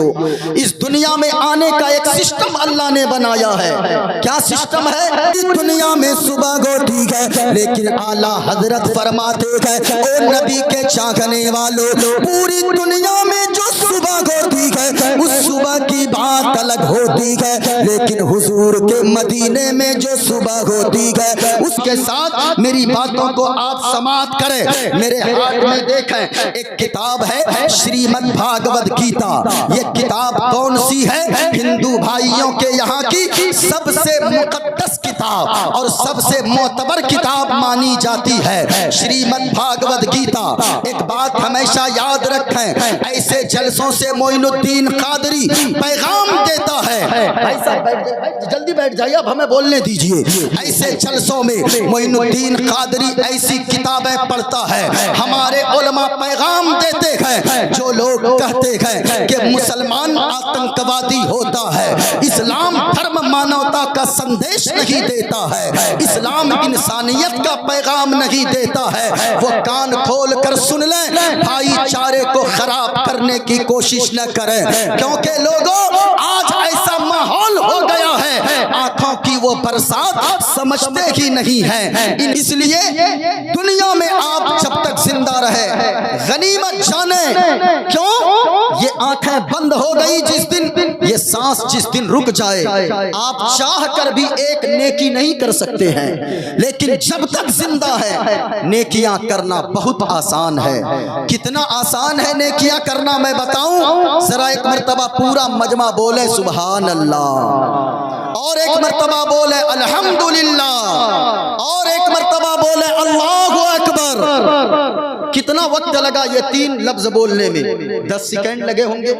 भाइयों, इस दुनिया में आने का एक सिस्टम अल्लाह ने बनाया है। क्या सिस्टम है? इस दुनिया में सुबह को ठीक है, लेकिन आला हजरत फरमाते हैं, ओ नबी के चाहने वालों, पूरी दुनिया में जो सुबह को ठीक है उस सुबह की बात अलग होती है, लेकिन हुजूर के मदीने में जो सुबह होती है उसके साथ मेरी बातों को आप समाप्त करें। मेरे हाथ में देखें, एक किताब है श्रीमद् भागवत गीता। ये किताब कौन सी है? हिंदू भाइयों के यहाँ की सबसे मुकद्दस किताब और सबसे मोतबर किताब मानी जाती है, श्रीमद् भागवत गीता। एक बात हमेशा याद रखें, ऐसे जलसों से मोइनुद्दीन कादरी पैगाम देता है। भाई साहब जल्दी बैठ जाइए, अब हमें बोलने दीजिए। ऐसे जलसों में मोइनुद्दीन कादरी ऐसी किताबें पढ़ता है, हमारे उलमा पैगाम देते हैं। जो लोग कहते हैं कि मुसलमान आतंकवादी होता है, इस्लाम धर्म मानवता का संदेश नहीं देता है, इस्लाम इंसानियत का पैगाम नहीं देता है, वो कान खोल कर सुन लें, भाईचारे को खराब करने की कोशिश न करें। क्योंकि लोगों आज ऐसा माहौल हो गया है, आंखों की वो बरसात समझते ही नहीं है। इसलिए दुनिया में आप जब तक जिंदा रहे गनीमत जाने। क्यों? ये आंखें बंद हो गई जिस दिन, ये सांस जिस दिन रुक जाए, आप चाह कर भी एक नेकी नहीं कर सकते हैं। लेकिन जब तक जिंदा है नेकियां करना बहुत आसान है। कितना आसान है नेकियां करना मैं बताऊं? जरा एक मर्तबा पूरा मजमा बोले सुभान अल्लाह, और एक मर्तबा बोले अल्हम्दुलिल्लाह, और एक मर्तबा बोले अल्लाहु अकबर। कितना वक्त लगा ये तीन लफ्ज बोलने में? 10 सेकंड लगे होंगे,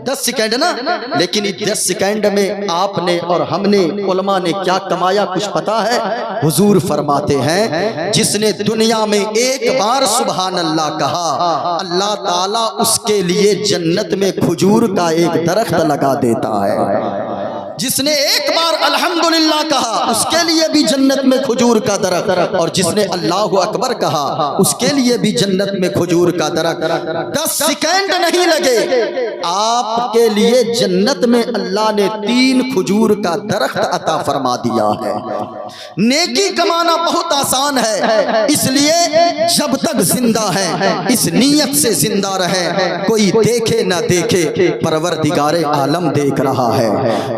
10 सेकंड ना। लेकिन 10 सेकंड में आपने और हमने उलमा ने क्या कमाया कुछ पता है? हुजूर फरमाते हैं, जिसने दुनिया में एक बार सुभान अल्लाह कहा, अल्लाह ताला उसके लिए जन्नत में खजूर का एक दरख्त लगा देता है। जिसने एक बार अल्हम्दुलिल्लाह कहा उसके लिए भी जन्नत में खजूर का दरख्त, और जिसने अल्लाहु अकबर कहा उसके लिए भी जन्नत में खजूर का दरख्त। 10 सेकंड नहीं लगे, आपके लिए जन्नत में अल्लाह ने 3 खजूर का दरख्त अता फरमा दिया है। नेकी कमाना बहुत आसान है, इसलिए जब तक जिंदा है इस नीयत से जिंदा रहे, कोई देखे ना देखे परवरदिगारे आलम देख रहा है।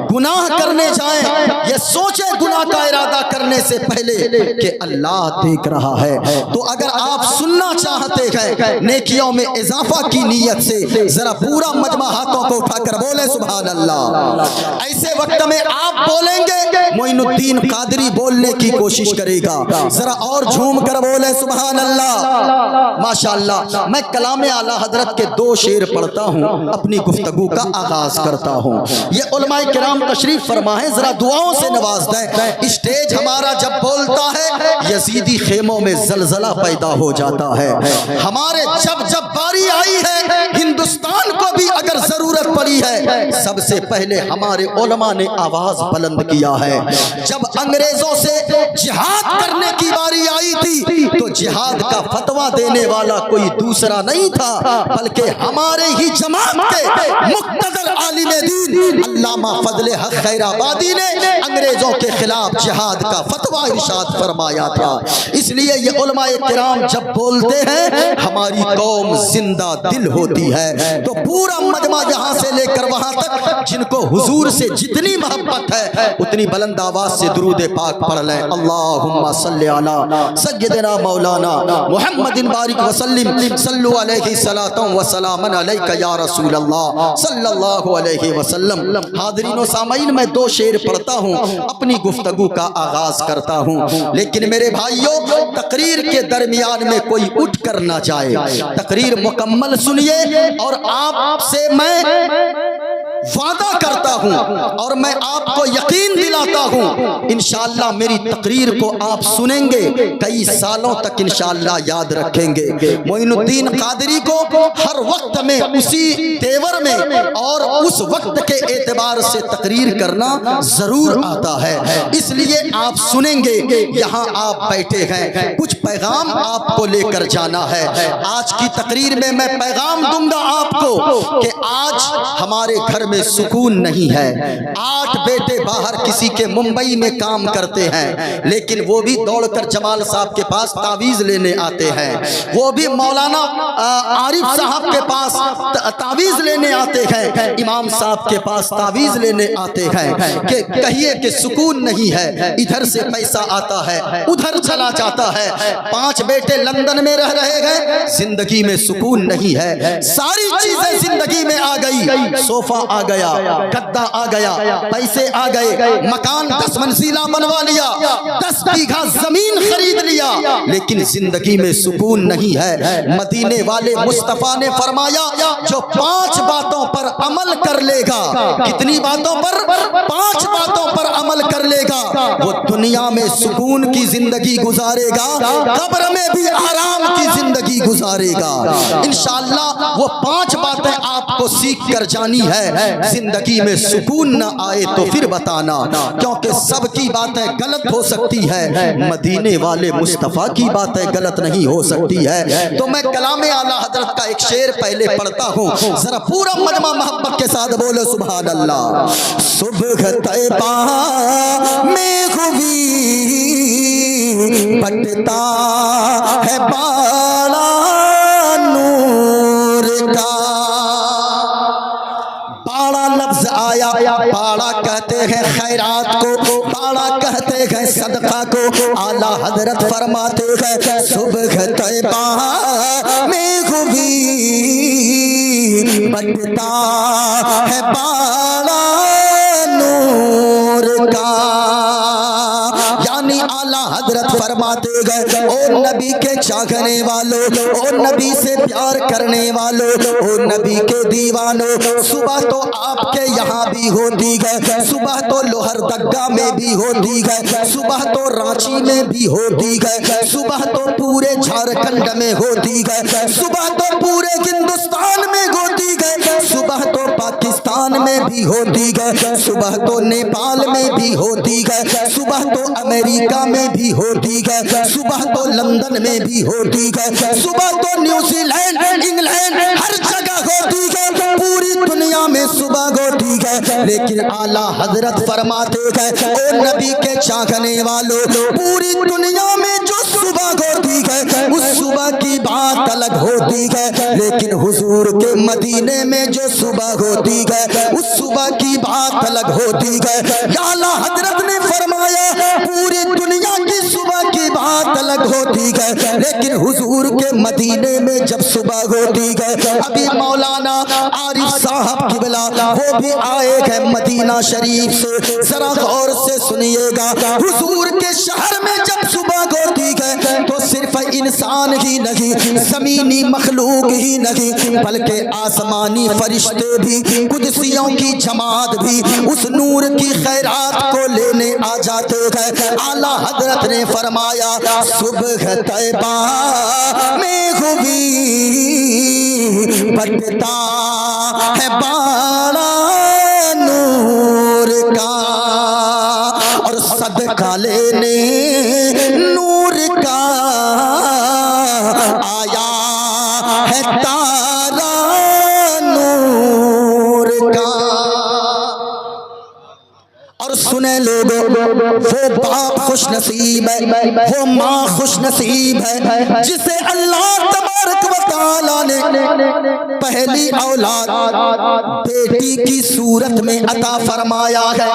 गुनाह करने जाएं ये सोचे गुनाह का इरादा करने से पहले कि अल्लाह देख रहा है। तो अगर आप सुनना चाहते हैं नेकियों में इजाफा की नीयत से, जरा पूरा मजमा हाथों को उठाकर बोले सुभान अल्लाह। ऐसे वक्त में आप बोलेंगे, मोइनुद्दीन कादरी बोलने की कोशिश करेगा, जरा और झूम कर बोले सुभान अल्लाह। माशाअल्लाह, मैं कलामे आला हजरत के 2 शेर पढ़ता हूँ, अपनी गुफ्तगू का आगाज करता हूँ। ये उलमाए किराम तशरीफ फरमाएं, जरा दुआओं से नवाज दें। स्टेज हमारा जब बोलता है यजीदी खेमों में जलजला पैदा हो जाता है। हमारे जब जब बारी आई है, हिंदुस्तान को भी अगर जरूरत पड़ी है, सबसे पहले हमारे उलमा ने आवाज बुलंद किया है। जब अंग्रेजों से जिहाद करने की बारी आई थी तो जिहाद का फतवा देने वाला कोई दूसरा नहीं था, बल्कि हमारे ही जमात के मुक्तदर आलिम दीन अल्लामा फजले हक खैराबादी ने अंग्रेजों के खिलाफ जिहाद का फतवा इरशाद फरमाया था। इसलिए ये उलमाए किराम जब बोलते हैं हमारी कौम जिंदा दिल होती है। तो पूरा मजमा यहाँ से लेकर वहां तक जिनको हुजूर से जितनी मोहब्बत है उतनी बुलंद आवाज से दुरूद पाक पढ़ लें। अल्लाहुम्मा सल्ली अला सय्यिदना मौलाना मुहम्मदिन बारिक वसल्लिम सल्लु अलैहि सलातम व सलामन अलैका या रसूल अल्लाह सल्लल्लाहु अलैहि वसल्लम। हाज़रीन व सामईन, मैं 2 शेर पढ़ता हूँ, अपनी गुफ्तगू का आगाज करता हूँ। लेकिन मेरे भाइयों, तकरीर के दरमियान में कोई उठ कर ना जाए, तकरीर मुकम्मल सुनिए। और आपसे मैं वादा करता हूँ और मैं आपको यकीन दिलाता हूँ इंशाअल्लाह मेरी तकरीर को आप सुनेंगे, कई सालों तक इंशाअल्लाह याद रखेंगे। मोइनुद्दीन कादरी को हर वक्त में उसी तेवर में और उस वक्त के एतबार से तकरीर करना जरूर आता है, इसलिए आप सुनेंगे। यहाँ आप बैठे हैं, कुछ पैगाम आपको लेकर जाना है। आज की तकरीर में मैं पैगाम दूंगा आपको कि आज हमारे घर में सुकून नहीं है। 8 बेटे बाहर किसी के मुंबई में काम करते हैं, लेकिन वो भी दौड़कर जमाल साहब के पास तावीज लेने आते हैं, वो भी मौलाना आरिफ साहब के पास तावीज लेने आते हैं, इमाम साहब के पास तावीज लेने आते हैं कि कहिए कि सुकून नहीं है, इधर से पैसा आता है उधर चला जाता है। 5 बेटे लंदन में रह रहे हैं, जिंदगी में सुकून नहीं है। सारी चीजें जिंदगी में आ गई, सोफा आ गया, गद्दा आ गया, पैसे आ गए, मकान 10 मंजिला बनवा लिया, 10 बीघा जमीन खरीद लिया, लेकिन जिंदगी में सुकून नहीं है। मदीने वाले मुस्तफा ने फरमाया जो 5 बातों पर अमल कर लेगा, कितनी बातों पर? 5 बातों पर अमल कर लेगा, वो दुनिया में सुकून की जिंदगी गुजारेगा, कब्र में भी आराम की जिंदगी गुजारेगा। इंशाअल्लाह वो 5 बातें आपको सीख कर जानी है। जिंदगी में सुकून न आए तो फिर बताना, क्योंकि सबकी बातें गलत हो सकती है, मदीने वाले मुस्तफा की बातें गलत नहीं हो सकती है। तो मैं कलामे आला हजरत का एक शेर पहले पढ़ता हूँ, जरा पूरा मजमा मोहब्बत के साथ बोलो सुभान अल्लाह। सुबह तैबा में खूबी बटता है बाला नूर का। बाड़ा लफ्ज आया, बाड़ा कहते हैं खैरात को, बाड़ा कहते हैं सदका को। आला हजरत फरमाते हैं सुबह तैबा में खूबी बटता है बाड़ा नूर का। यानी आला हजरत फरमाते गए ओ नबी के चाहने वालों, ओ नबी से प्यार करने वालों, ओ नबी के दीवानों, सुबह तो आपके यहाँ भी होती है, सुबह तो लोहरदगा में भी होती है, सुबह तो रांची में भी होती है, सुबह तो पूरे झारखंड में होती है, सुबह तो पूरे हिंदुस्तान में होती है, सुबह तो पाकिस्तान में भी होती है, सुबह तो नेपाल में भी होती है, सुबह तो अमेरिका में भी होती है, सुबह तो लंदन में भी होती है, सुबह तो न्यूजीलैंड इंग्लैंड हर जगह होती है, पूरी दुनिया में सुबह होती है। लेकिन आला हजरत फरमाते हैं ओ नबी के चाहने वालों, पूरी दुनिया में जो सुबह होती है उस सुबह की बात अलग होती है, लेकिन हुजूर के मदीने में जो सुबह होती है उस सुबह की बात अलग होती है। आला हजरत ने फरमाया पूरी दुनिया की सुबह की बात अलग होती है, लेकिन हुजूर के मदीने में जब सुबह होती है, अभी मौलाना आरिफ साहब किबला वो भी आए हैं मदीना शरीफ से, जरा गौर से सुनिएगा। हुजूर के शहर में जब सुबह होती है तो सिर्फ इंसान ही नहीं, जमीनी मखलूक ही नहीं, बल्कि आसमानी फरिश्ते भी, कुदसियों की जमात भी उस नूर की खैरात को लेने आ जाते हैं। आला हजरत ने फरमाया सुबह तैबा में खूबी बटता है बाड़ा नूर का, और सदका लेने नूर का आया है तारा नूर का। और सुने लोगों वो बाप खुश नसीब है, वो माँ खुश नसीब है जिसे अल्लाह तबारक व तआला ने पहली औलाद बेटी की सूरत में अता फरमाया है।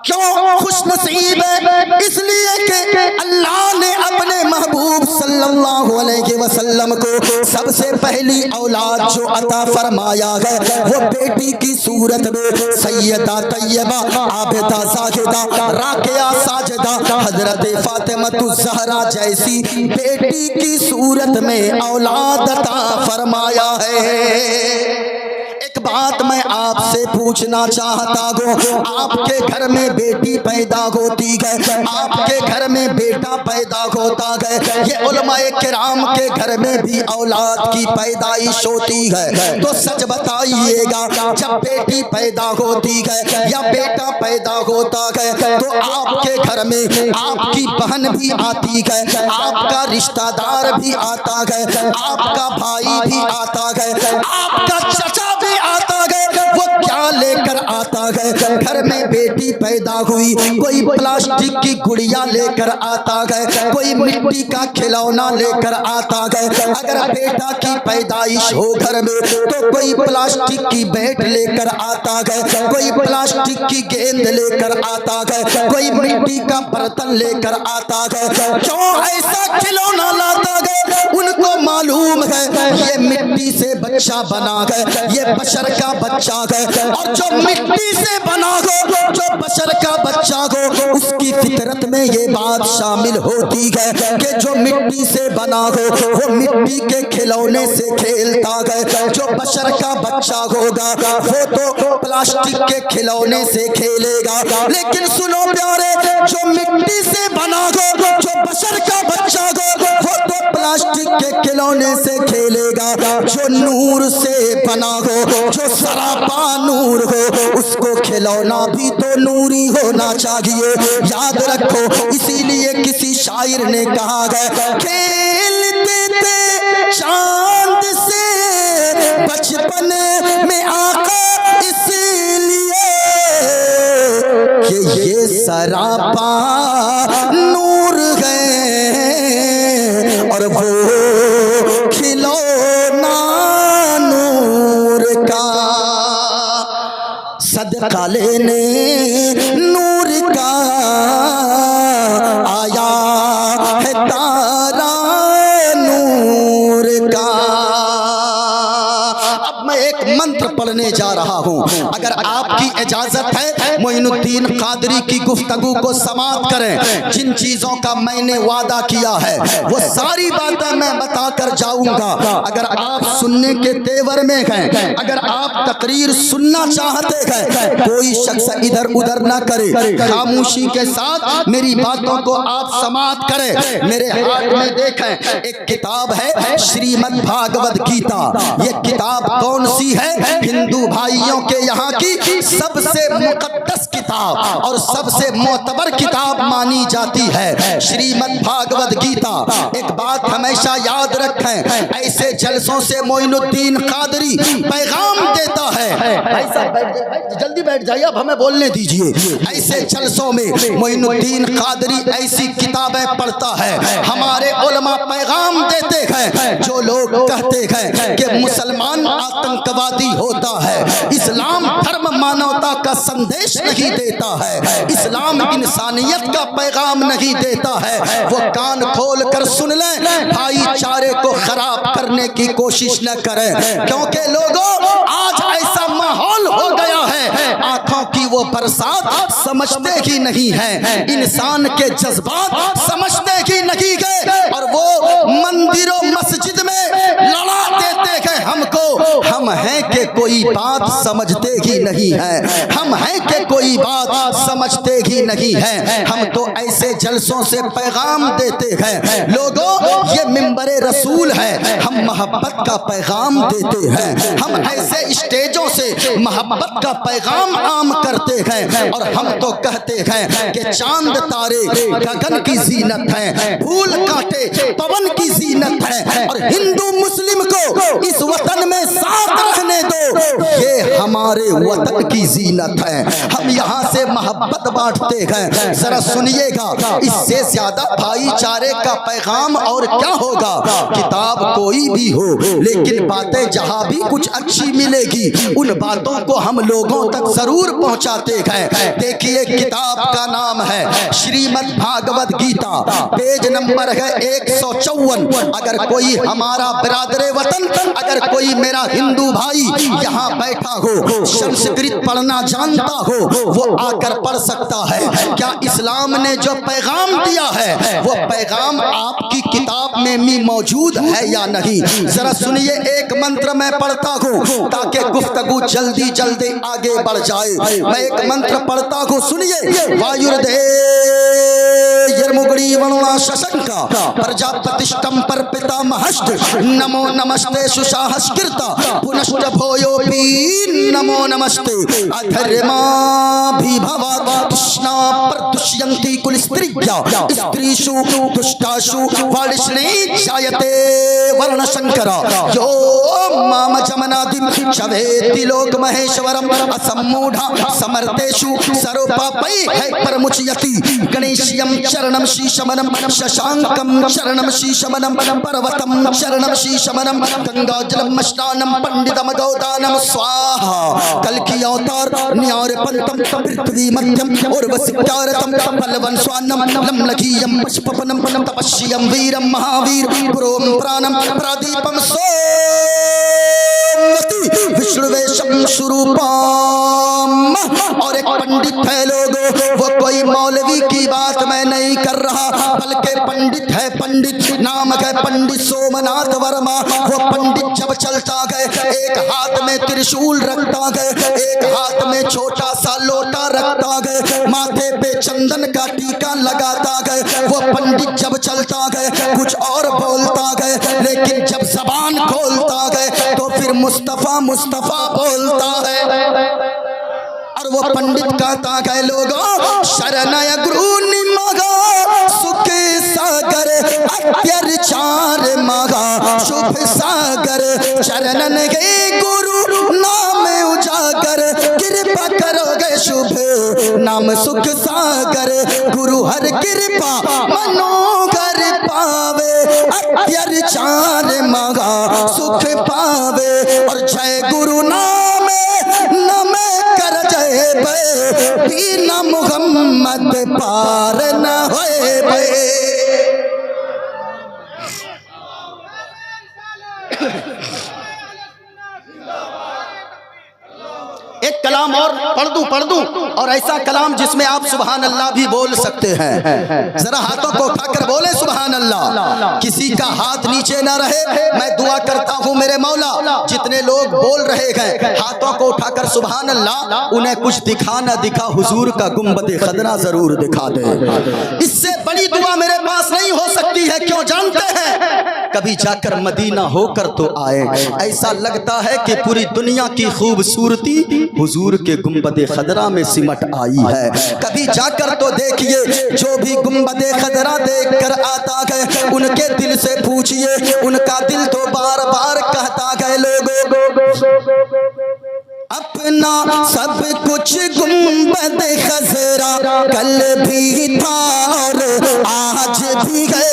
क्यों खुश नसीब है? इसलिए कि अल्लाह ने अपने महबूब सल्लल्लाहु अलैहि वसल्लम को सबसे पहली औलाद जो अता फरमाया है वो बेटी की सूरत में सैयदा तैयबा आबिदा साजिदा राकिया साजिदा हजरत फातिमा ज़हरा जैसी बेटी की सूरत में औलाद अता फरमाया है। एक एक बात मैं आपसे पूछना चाहता हूँ, आपके घर में बेटी पैदा होती है, आपके घर में बेटा पैदा होता है, ये उलमाए किराम के घर में भी औलाद की पैदाइश होती है। तो सच बताइएगा, जब बेटी पैदा होती है या बेटा पैदा होता है तो आपके घर में आपकी बहन भी आती है, आपका रिश्तेदार भी आता है, आपका भाई भी आता है, आपका चाचा भी आता है। वो क्या लेकर आता है? घर में बेटी पैदा हुई, कोई प्लास्टिक की गुड़िया लेकर आता है, कोई मिट्टी का खिलौना लेकर आता है। अगर बेटा की पैदाइश हो घर में तो कोई प्लास्टिक की बैट लेकर आता है, कोई प्लास्टिक की गेंद लेकर आता है, कोई मिट्टी का बर्तन लेकर आता है। क्यों ऐसा खिलौना लाता है? उनको मालूम है ये मिट्टी से बच्चा बना है, ये बशर का बच्चा है, और जो मिट्टी से बना हो, जो बशर का बच्चा हो, उसकी फितरत में ये बात शामिल होती है कि जो मिट्टी से बना हो वो मिट्टी के खिलौने से खेलता है, जो बशर का बच्चा होगा वो तो प्लास्टिक के खिलौने से खेलेगा। लेकिन सुनो प्यारे, जो मिट्टी से बना हो, जो बशर का बच्चा हो, वो तो प्लास्टिक के खिलौने से खेलेगा। जो नूर से बना हो, जो सरापा नूर हो, उसको खिलौना भी तो नूरी होना चाहिए। याद रखो, इसीलिए किसी शायर ने कहा है, खेलते थे चांद से बचपन में आका, इसलिए कि ये सरापा नूर है और वो खिलौना नूर का, सदका लेने नूर का आया है तारा नूर का। अब मैं एक मंत्र पढ़ने जा रहा हूँ, अगर आपकी इजाजत है मोइनुद्दीन कादरी की गुफ्तगू को समाप्त करें। जिन चीजों का मैंने वादा किया है वो सारी बातें मैं बताकर जाऊंगा। अगर आप सुनने के तेवर में हैं, अगर आप तकरीर सुनना चाहते हैं, कोई शख्स इधर उधर ना करे, खामोशी के साथ मेरी बातों को आप समाप्त करें। मेरे हाथ में देखें, एक किताब है श्रीमद् भागवत गीता। ये किताब कौन सी है? हिंदू भाइयों के यहाँ की सबसे मुकद्दस किताब और सबसे मोतबर किताब मानी जाती है, श्रीमद् भागवत गीता। एक बात हमेशा याद रखें, ऐसे जलसों से मोइनुद्दीन कादरी पैगाम देता है। ऐसा जल्दी बैठ जाइए, अब हमें बोलने दीजिए। ऐसे जलसों में मोइनुद्दीन कादरी ऐसी किताबें पढ़ता है, हमारे उलमा पैगाम देते हैं। जो लोग कहते हैं कि मुसलमान आतंकवादी होता है, इस्लाम धर्म मानवता का संदेश नहीं देता है, इस्लाम इंसानियत का पैगाम नहीं देता है, वो कान खोल कर सुन लें, भाईचारे को खराब करने की कोशिश न करें। क्योंकि लोगों, आज ऐसा माहौल हो गया है, आंखों की वो बरसात समझते ही नहीं है, इंसान के जज्बात समझते ही नहीं गए, और वो मंदिरों मस्जिद में लड़ा देते हैं हमको। हम हैं कि कोई बात समझते ही नहीं है, हम हैं कि कोई बात समझते ही नहीं है। हम तो ऐसे जलसों से पैगाम देते हैं, लोगों ये मिंबरे रसूल है, हम मोहब्बत का पैगाम देते हैं। हम ऐसे स्टेजों से मोहब्बत का पैगाम आम करते हैं, और हम तो कहते हैं कि चांद तारे गगन की जीनत है, फूल कांटे पवन की जीनत है, और हिंदू मुस्लिम को इस वतन में साथ रहने दो, ये हमारे वतन की जीनत है। हम यहाँ से मोहब्बत बांटते हैं। जरा सुनिएगा, इससे ज्यादा भाईचारे का पैगाम और क्या होगा? किताब कोई भी हो, लेकिन बातें जहाँ भी कुछ अच्छी मिलेगी उन बातों को हम लोगों तक जरूर पहुँचाते हैं। देखिए, किताब का नाम है श्रीमद् भागवत गीता, पेज नंबर है 154। अगर कोई हमारा बिरादरे वतन, अगर कोई मेरा हिंदू भाई यहाँ बैठा हो, संस्कृत पढ़ना जानता हो, वो आकर पढ़ सकता है। क्या इस्लाम ने जो पैगाम दिया है वो पैगाम आपकी किताब में भी मौजूद है या नहीं? जरा सुनिए, एक मंत्र मैं पढ़ता हूँ ताकि गुफ्तगू जल्दी जल्दी आगे बढ़ जाए। मैं एक मंत्र पढ़ता हूँ, सुनिए। वायुर्दे यर्मुगड़ी वरुणा शशंका प्रजापतिष्ठम पर पितामहश्च नमो नमस्ते सुशाहस्कृता पुनश्च भोयोपि नमो नमस्ते अधर्मा विभवा कृष्णा प्रदुष्यन्ति कुलस्त्रिभ्या स्त्रीषु दुष्टासु वालिष्णे जायते वर्णशंकरा यो माम जमनादिं चवेति लोक महेश्वरम असम्मूढ़ा समर्थेषु सर्वपापैः परमुच्यति गणेश्यं चरणं शीशमनं शशांकं चरणं शीशमनं पर्वतं चरणं शीशमनं गंगाजलं स्नानं पंडितम गौदानं स्वाहा। कल की अवतार न्यार पंतम पृथ्वी मध्यम उर्वशिकारतम फलवन स्वान्नम लमलखीयम पुष्पपनम तपस्यम वीरम महावीर पुरोम प्राणम प्रदीपम विष्णुवेशम स्वरूपम। और एक पंडित है लोगों, वो कोई मौलवी की बात मैं नहीं कर रहा, बल्कि पंडित है, पंडित नाम है पंडित सोमनाथ वर्मा। वो पंडित जब चलता गए, एक हाथ में त्रिशूल रखता गए, एक हाथ में छोटा सा लोटा रखता गए, माथे पे चंदन का टीका लगाता गए। वो पंडित जब चलता गए कुछ और बोलता गए, लेकिन जब जबान खोलता गए तो फिर मुस्तफा मुस्तफा बोलता है। और वो पंडित कहता है लोगों, शरणय गुरु निमगा सुख सागर अत्याचार मगा शुभ सागर चरणन के गुरु नाम उजागर कृपा करोगे शुभ नाम सुख सागर गुरु हर कृपा मनोगर पावे अत्याचार मगा सुख पावे। और जय गुरु नाम नमे कर जय बिना मुहम्मद पार न होए बे। एक कलाम और पढ़ दूं और ऐसा कलाम जिसमें आप सुभान अल्लाह भी बोल सकते हैं। जरा हाथों को उठाकर बोले सुभान अल्लाह। किसी का हाथ नीचे ना रहे। मैं दुआ करता हूँ मेरे मौला, जितने लोग बोल रहे हैं हाथों को उठाकर सुभान अल्लाह, उन्हें कुछ दिखा ना दिखा हुजूर का गुंबद खदरा जरूर दिखा दे। इससे बड़ी दुआ मेरे पास नहीं हो सकती है। क्यों जानते हैं? कभी जाकर मदीना होकर तो आए, ऐसा लगता है कि पूरी दुनिया की खूबसूरती हुजूर के गुंबद खदरा में सिमट आई है। कभी जाकर तो देखिए, जो भी गुंबद खदरा देखकर आता है उनके दिल से पूछिए, उनका दिल तो बार बार कहता है लोगों अपना सब कुछ गुंबद खजरा कल भी था और आज भी है।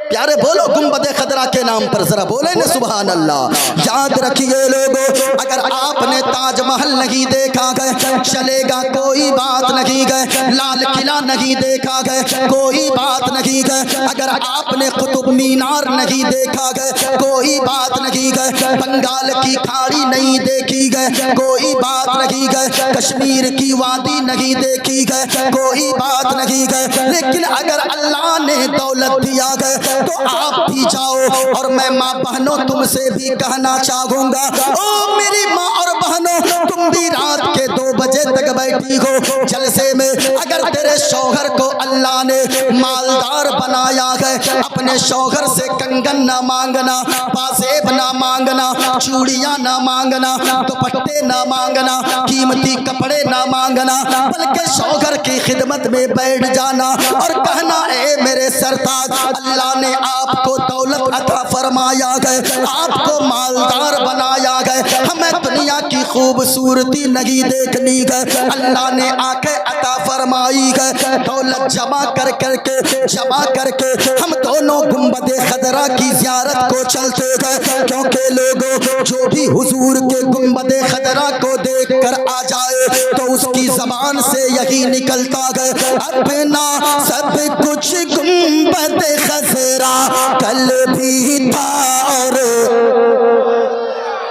प्यारे बोलो गुंबद खदरा के नाम पर जरा बोले न सुभान अल्लाह। याद रखिए लोगों, अगर आपने ताजमहल नहीं देखा गए चलेगा, कोई बात नहीं गए, लाल किला नहीं देखा गए कोई बात नहीं गए, अगर आपने कुतुब मीनार नहीं देखा गए कोई बात नहीं गए, बंगाल की खाड़ी नहीं देखी गए कोई बात नहीं गए, कश्मीर की वादी नहीं देखी गए कोई बात नहीं गए, लेकिन अगर अल्लाह ने दौलत दिया गए तो आप भी जाओ। और मैं माँ बहनों तुमसे भी कहना चाहूंगा, ओ मेरी माँ और बहनों, तुम भी रात के 2 बजे तक बैठी हो जलसे में, अगर तेरे शौहर को अल्लाह ने मालदार बनाया है, अपने शौहर से कंगन ना मांगना, पासेब ना मांगना, चूड़ियां ना मांगना, दुपट्टे ना मांगना, कीमती कपड़े ना मांगना, बल्कि शौहर की खिदमत में बैठ जाना और कहना, ए मेरे सरताज, अल्लाह ने आपको दौलत अता फरमाया गए, आपको मालदार बनाया गए, हमें दुनिया की खूबसूरती नहीं देखनी गए, अल्लाह ने आंखें अता फरमाई गए, दौलत जमा करके हम दोनों गुंबद खदरा की ज़ियारत को चलते गए। क्योंकि लोगों, जो भी हुजूर के गुंबद खदरा को देखकर आ जाए तो उसकी जबान से यही निकलता गए, अपना सब कुछ गुंबद खदरा कल भी था और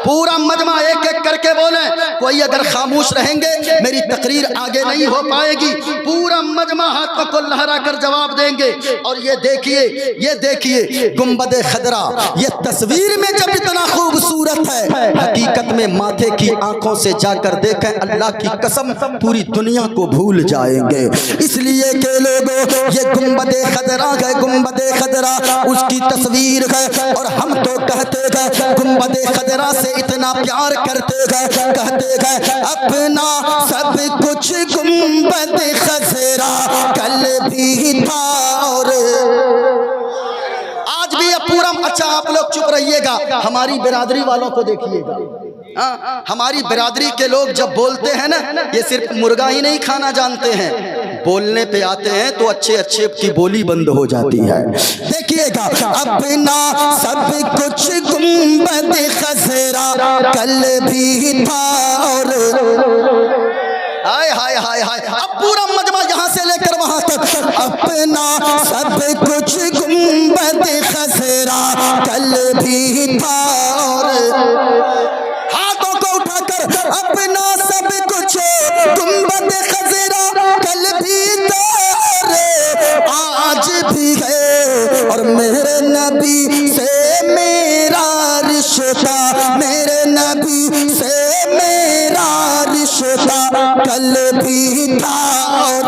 पूरा मजमा एक एक करके बोले, कोई अगर खामोश रहेंगे मेरी तकरीर आगे नहीं हो पाएगी। पूरा मजमा हाथों को लहरा कर जवाब देंगे। और ये देखिए गुंबद खदरा, ये तस्वीर में जब इतना खूबसूरत है, हकीकत में माथे की आंखों से जाकर देखें, अल्लाह की कसम पूरी दुनिया को भूल जाएंगे। इसलिए के लोगों, ये गुंबद खदरा है, गुंबद खदरा उसकी तस्वीर है। और हम तो कहते हैं गुंबद खदरा से इतना प्यार करते हैं, कहते हैं अपना सब कुछ गुंबद खदरा कल भी था और आज भी। अब पूरा अच्छा आप लोग चुप रहिएगा, हमारी बिरादरी वालों को देखिएगा। हमारी बिरादरी के लोग जब बोलते हैं ना, ये सिर्फ मुर्गा ही नहीं खाना जानते हैं, बोलने पे आते हैं तो अच्छे अच्छे की बोली बंद हो जाती है। देखिएगा अपना सब कुछ गुंबद खसरा कल भी था और हाय हाय हाय हाय। अब पूरा मजमा यहाँ से लेकर वहां तक, अपना सब कुछ गुंबद खसरा कल भी था और हाथों को उठाकर अपना सब कुछ गुंबद खसरा कल भी था और आज भी है। और मेरे नबी से मेरा रिश्ता, मेरे नबी से मेरा रिश्ता कल भी था और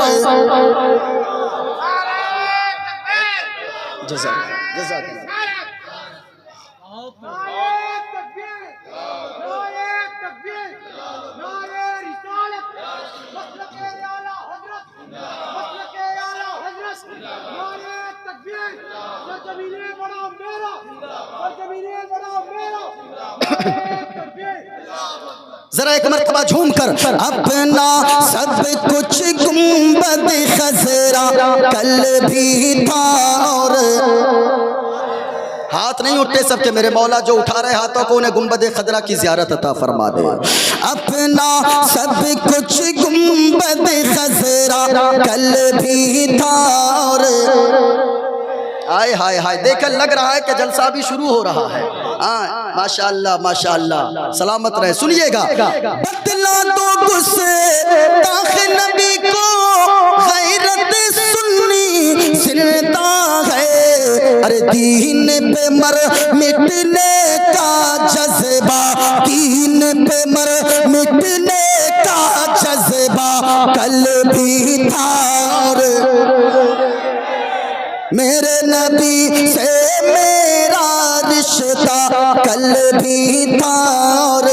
जरा एक मरतबा झूम कर, अपना सब कुछ गुंबद खसरा कल भी था और हाथ नहीं उठते सबके, मेरे मौला जो उठा रहे हाथों को उन्हें गुंबद खदरा की ज़ियारत अता फरमा दे। अपना सब कुछ गुंबद खसरा कल भी था और हाय हाय हाय। देखकर लग रहा है कि जलसा भी शुरू हो रहा है। माशाअल्लाह माशाअल्लाह, सलामत रहे। सुनिएगा, बतला दो गुस्ताख नबी को गैरत सुन्नी सिरता है। अरे दीन पे मर मिटने का जज्बा, दीन पे मर मिटने का जज्बा कल भी था और मेरे नबी से मेरा रिश्ता कल भी था और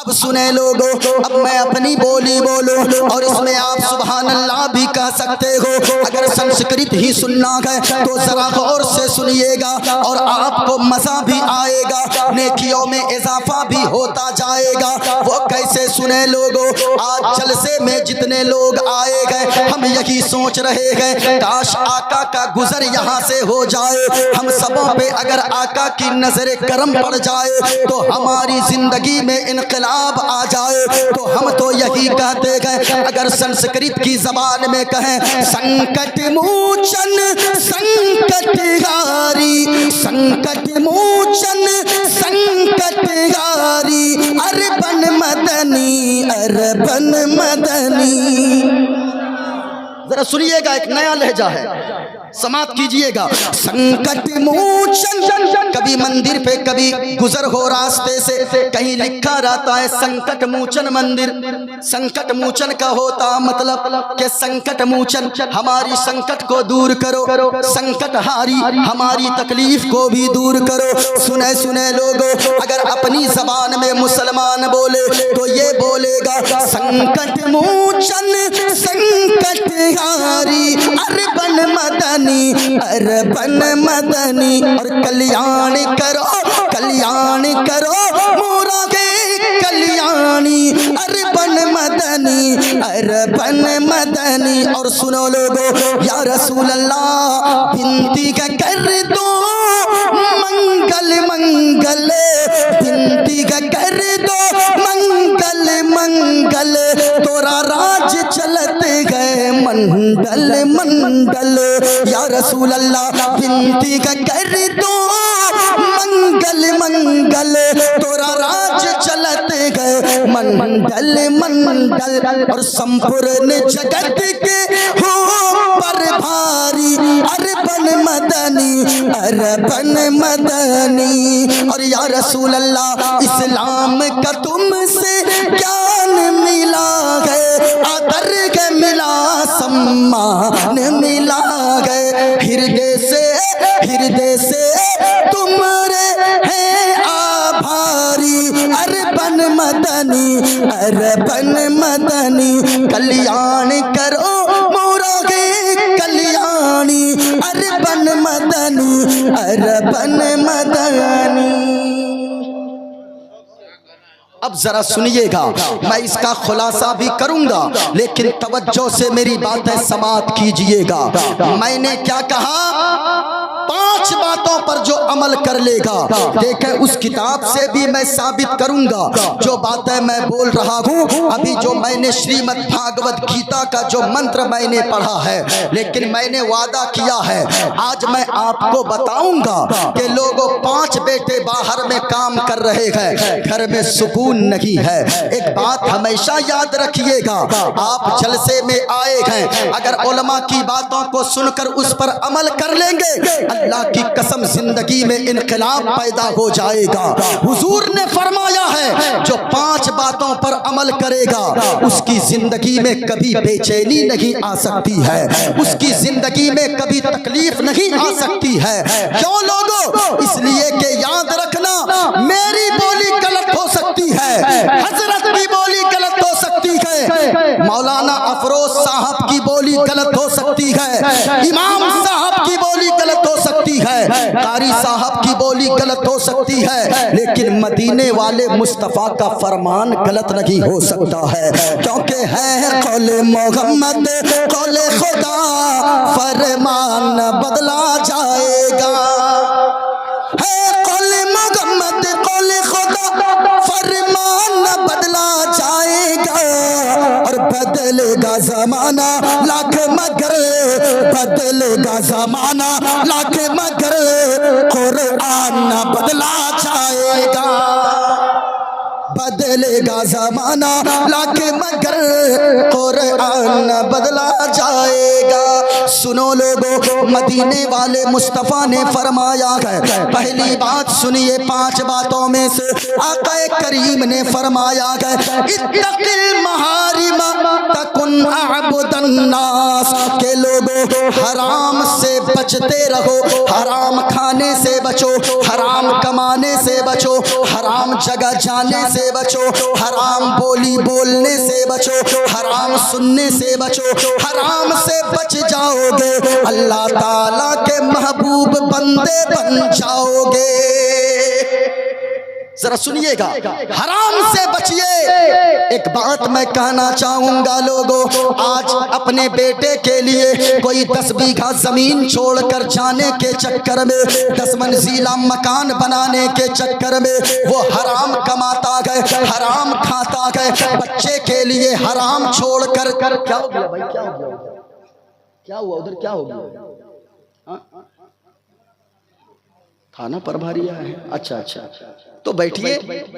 अब सुने लोगो, अब मैं अपनी बोली बोलूं और इसमें आप सुभान अल्लाह भी कह सकते हो। अगर संस्कृत ही सुनना है तो जरा गौर से सुनिएगा और आपको मजा भी आएगा, नेकियों में इजाफा भी होता जाएगा। वो कैसे सुने लोगो, आज जलसे में जितने लोग आए गए हम यही सोच रहे हैं काश आका का गुजर यहाँ से हो जाए, हम सबों पे अगर आका की नजर करम पड़ जाए तो हमारी जिंदगी में इनकलाब आ जाए। तो हम तो यही कहते हैं, अगर संस्कृत की जबान में कहें संकट मोचन संकट हारी, संकट मोचन संकट हारी, अरबन मदनी अरबन मदनी। जरा सुनिएगा, एक नया लहजा है, समाप्त कीजिएगा। संकट मोचन, कभी मंदिर पे कभी गुजर हो रास्ते से कहीं लिखा रहता है संकट मोचन मंदिर। संकट मोचन का होता मतलब कि संकट मोचन हमारी संकट को दूर करो, संकट हारी हमारी तकलीफ को भी दूर करो। सुने सुने लोगों, अगर अपनी जबान में मुसलमान बोले तो ये बोलेगा संकट मोचन संकट हारी, अरबन मदनी अरबन मदनी। और कल्याण करो मोरा के कल्याणी, अरबन मदनी अरबन मदनी। और सुनो लोगो, या रसूल अल्लाह बिनती का कर दो मंगल मंगल, बिनती का कर दो मंगल मंगल, तोरा राज चलते गए मंडल मंडल। या रसूल अल्लाह बिनती का कर दो मंगल मंगल मंगल तोरा राज चलत गए मंडल मंडल और संपूर्ण जगत के हो पर भारी अरबन मदनी और या रसूल अल्लाह इस्लाम का तुमसे ज्ञान मिला है आदर के मिला सम्मान मिला गए हृदय से तुमरे है आभारी अरबन मदनी कल्याण करो मोरा के कल्याणी अरबन मदनी। अब जरा सुनिएगा, मैं इसका खुलासा भी करूंगा लेकिन तवज्जो से मेरी बातें समाप्त कीजिएगा। मैंने क्या कहा? 5 बातों पर जो अमल कर लेगा, देखें उस किताब से भी मैं साबित करूंगा जो बातें मैं बोल रहा हूं। अभी जो मैंने श्रीमद् भागवत गीता का जो मंत्र मैंने पढ़ा है, लेकिन मैंने वादा किया है आज मैं आपको बताऊंगा कि लोगों 5 बेटे बाहर में काम कर रहे हैं, घर में सुकून नहीं है। एक बात हमेशा याद रखिएगा, आप जलसे में आए हैं, अगर उलमा की बातों को सुनकर उस पर अमल कर लेंगे, अल्लाह की कसम जिंदगी में इनकलाब पैदा हो जाएगा। हुजूर ने फरमाया है जो 5 बातों पर अमल करेगा उसकी जिंदगी में कभी बेचैनी नहीं आ सकती है, उसकी जिंदगी में कभी तकलीफ नहीं आ सकती है। क्यों लोगों? इसलिए कि याद रखना, मेरी बोली गलत हो सकती है, हजरत की बोली गलत हो सकती है, मौलाना अफरोज साहब की बोली गलत हो सकती है, इमाम साहब की बोली गलत हो सकती है, कारी साहब की बोली गलत हो सकती है, लेकिन मदीने वाले मुस्तफा का फरमान गलत नहीं हो सकता है, क्योंकि है कौले मोहम्मद कौले खुदा फरमान बदला जाएगा। है कौले मोहम्मद कौले खुदा फरमान बदला जाएगा और बदलेगा जमाना लाख मगर, बदलेगा जमाना लाख मगर कुरान न बदला जाएगा, बदलेगा जमाना लाख मगर कुरान न बदला जाएगा। सुनो लोगों, मदीने वाले मुस्तफ़ा ने फरमाया है, पहली बात सुनिए 5 बातों में से आक़ा करीम ने फरमाया है, इत्तक़िल महारिमा तकुन अअबुदन नास, के लोगों हराम से बचते रहो, हराम खाने से बचो, हराम कमाने से बचो, हराम जगह जाने से बचो, हराम बोली बोलने से बचो, हराम सुनने से बचो, हराम से बच जाओगे अल्लाह ताला के महबूब बंदे बन जाओगे। जरा सुनिएगा, हराम से बचिए। एक बात मैं कहना चाहूंगा लोगों, आज अपने बेटे के लिए कोई 10 बीघा जमीन छोड़कर जाने के चक्कर में, 10 मंजिला मकान बनाने के चक्कर में वो हराम कमाता गए, हराम खाता गए, बच्चे के लिए हराम छोड़कर क्या हो गया भाई, क्या हो गया, क्या हुआ उधर, क्या हो गया? थाना प्रभारी आया है, अच्छा, तो बैठिए,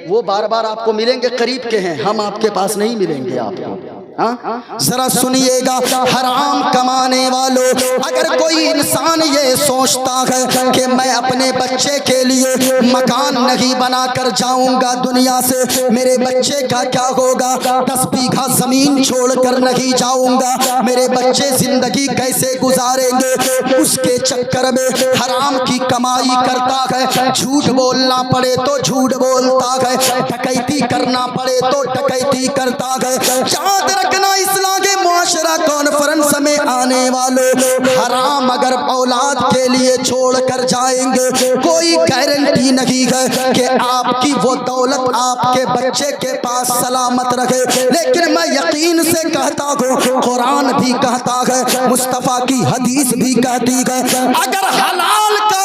वो बार बार आपको मिलेंगे, करीब के हैं, हम आपके पास नहीं मिलेंगे आपको। जरा सुनिएगा, हराम कमाने वालों, अगर कोई इंसान ये सोचता है कि मैं अपने बच्चे के लिए मकान नहीं बनाकर जाऊंगा दुनिया से, मेरे बच्चे का क्या होगा, 10 बीघा जमीन छोड़कर नहीं जाऊंगा, मेरे बच्चे जिंदगी कैसे गुजारेंगे, उसके चक्कर में हराम की कमाई करता है, झूठ बोलना पड़े तो झूठ बोलता है, डकैती करना पड़े तो डकैती करता है। याद रखना, इस्लाम के मुआशरा कॉन्फ्रेंस में आने वालों, हराम अगर औलाद के लिए छोड़ कर जाएंगे, कोई गारंटी नहीं है कि आपकी वो दौलत आपके बच्चे के पास सलामत रखे। लेकिन मैं यकीन से कहता हूँ, कुरान भी कहता है, मुस्तफ़ा की हदीस भी कहती है, अगर हलाल का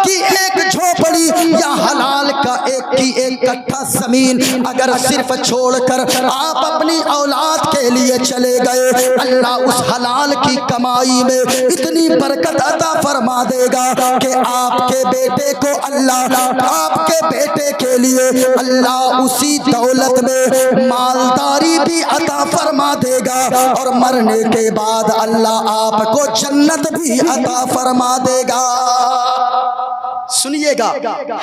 की एक झोपड़ी या हलाल का एक कट्ठा जमीन अगर सिर्फ छोड़कर आप अपनी औलाद के के लिए चले गए, अल्लाह उस हलाल की कमाई में इतनी बरकत अता फरमा देगा कि आपके बेटे को अल्लाह आपके बेटे के लिए अल्लाह उसी दौलत में मालदारी भी अता फरमा देगा और मरने के बाद अल्लाह आपको जन्नत भी अता फरमा देगा। सुनिएगा,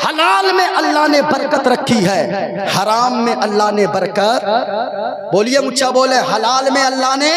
हलाल में अल्लाह ने बरकत रखी है, हराम में अल्लाह ने बरकत, बोलिए मुच्चा बोले, हलाल में अल्लाह ने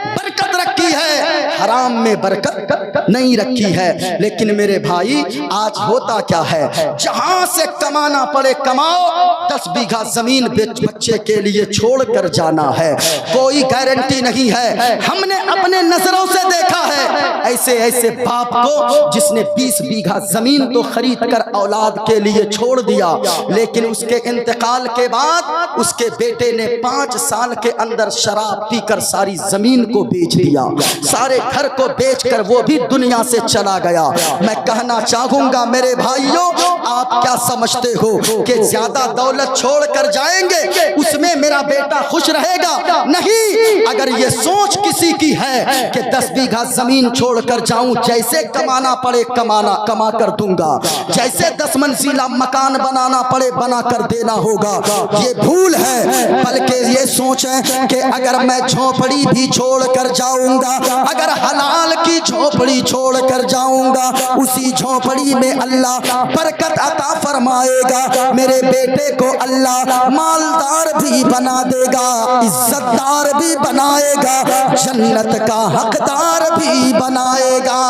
बरकत रखी है, हराम में बरकत नहीं रखी है। लेकिन मेरे भाई आज होता क्या है, जहां से कमाना पड़े कमाओ, 10 बीघा जमीन बच्चे के लिए छोड़ कर जाना है, कोई गारंटी नहीं है। हमने अपने नजरों से देखा है ऐसे ऐसे बाप को जिसने 20 बीघा जमीन तो खरीद कर औलाद के लिए छोड़ दिया, लेकिन उसके इंतकाल के बाद उसके बेटे ने 5 साल के अंदर शराब पीकर सारी जमीन को बेच दिया, सारे घर को बेचकर वो भी दुनिया से चला गया। मैं कहना चाहूंगा मेरे भाइयों, आप क्या समझते हो कि ज्यादा दौलत छोड़ कर जाएंगे उसमें मेरा बेटा खुश रहेगा? नहीं। अगर ये सोच किसी की है कि 10 बीघा जमीन छोड़ कर जाऊं, जैसे कमाना पड़े कमा कर दूंगा, जैसे 10 मंजिला मकान बनाना पड़े बना कर देना होगा, ये भूल है। बल्कि ये सोचें कि अगर मैं झोपड़ी भी छोड़ कर जाऊंगा, अगर हलाल की झोपड़ी छोड़ कर जाऊंगा, उसी झोपड़ी में अल्लाह बरकत अता फरमाएगा, मेरे बेटे को अल्लाह मालदार भी बना देगा, इज्जतदार भी बनाएगा, जन्नत का हकदार भी बनाएगा।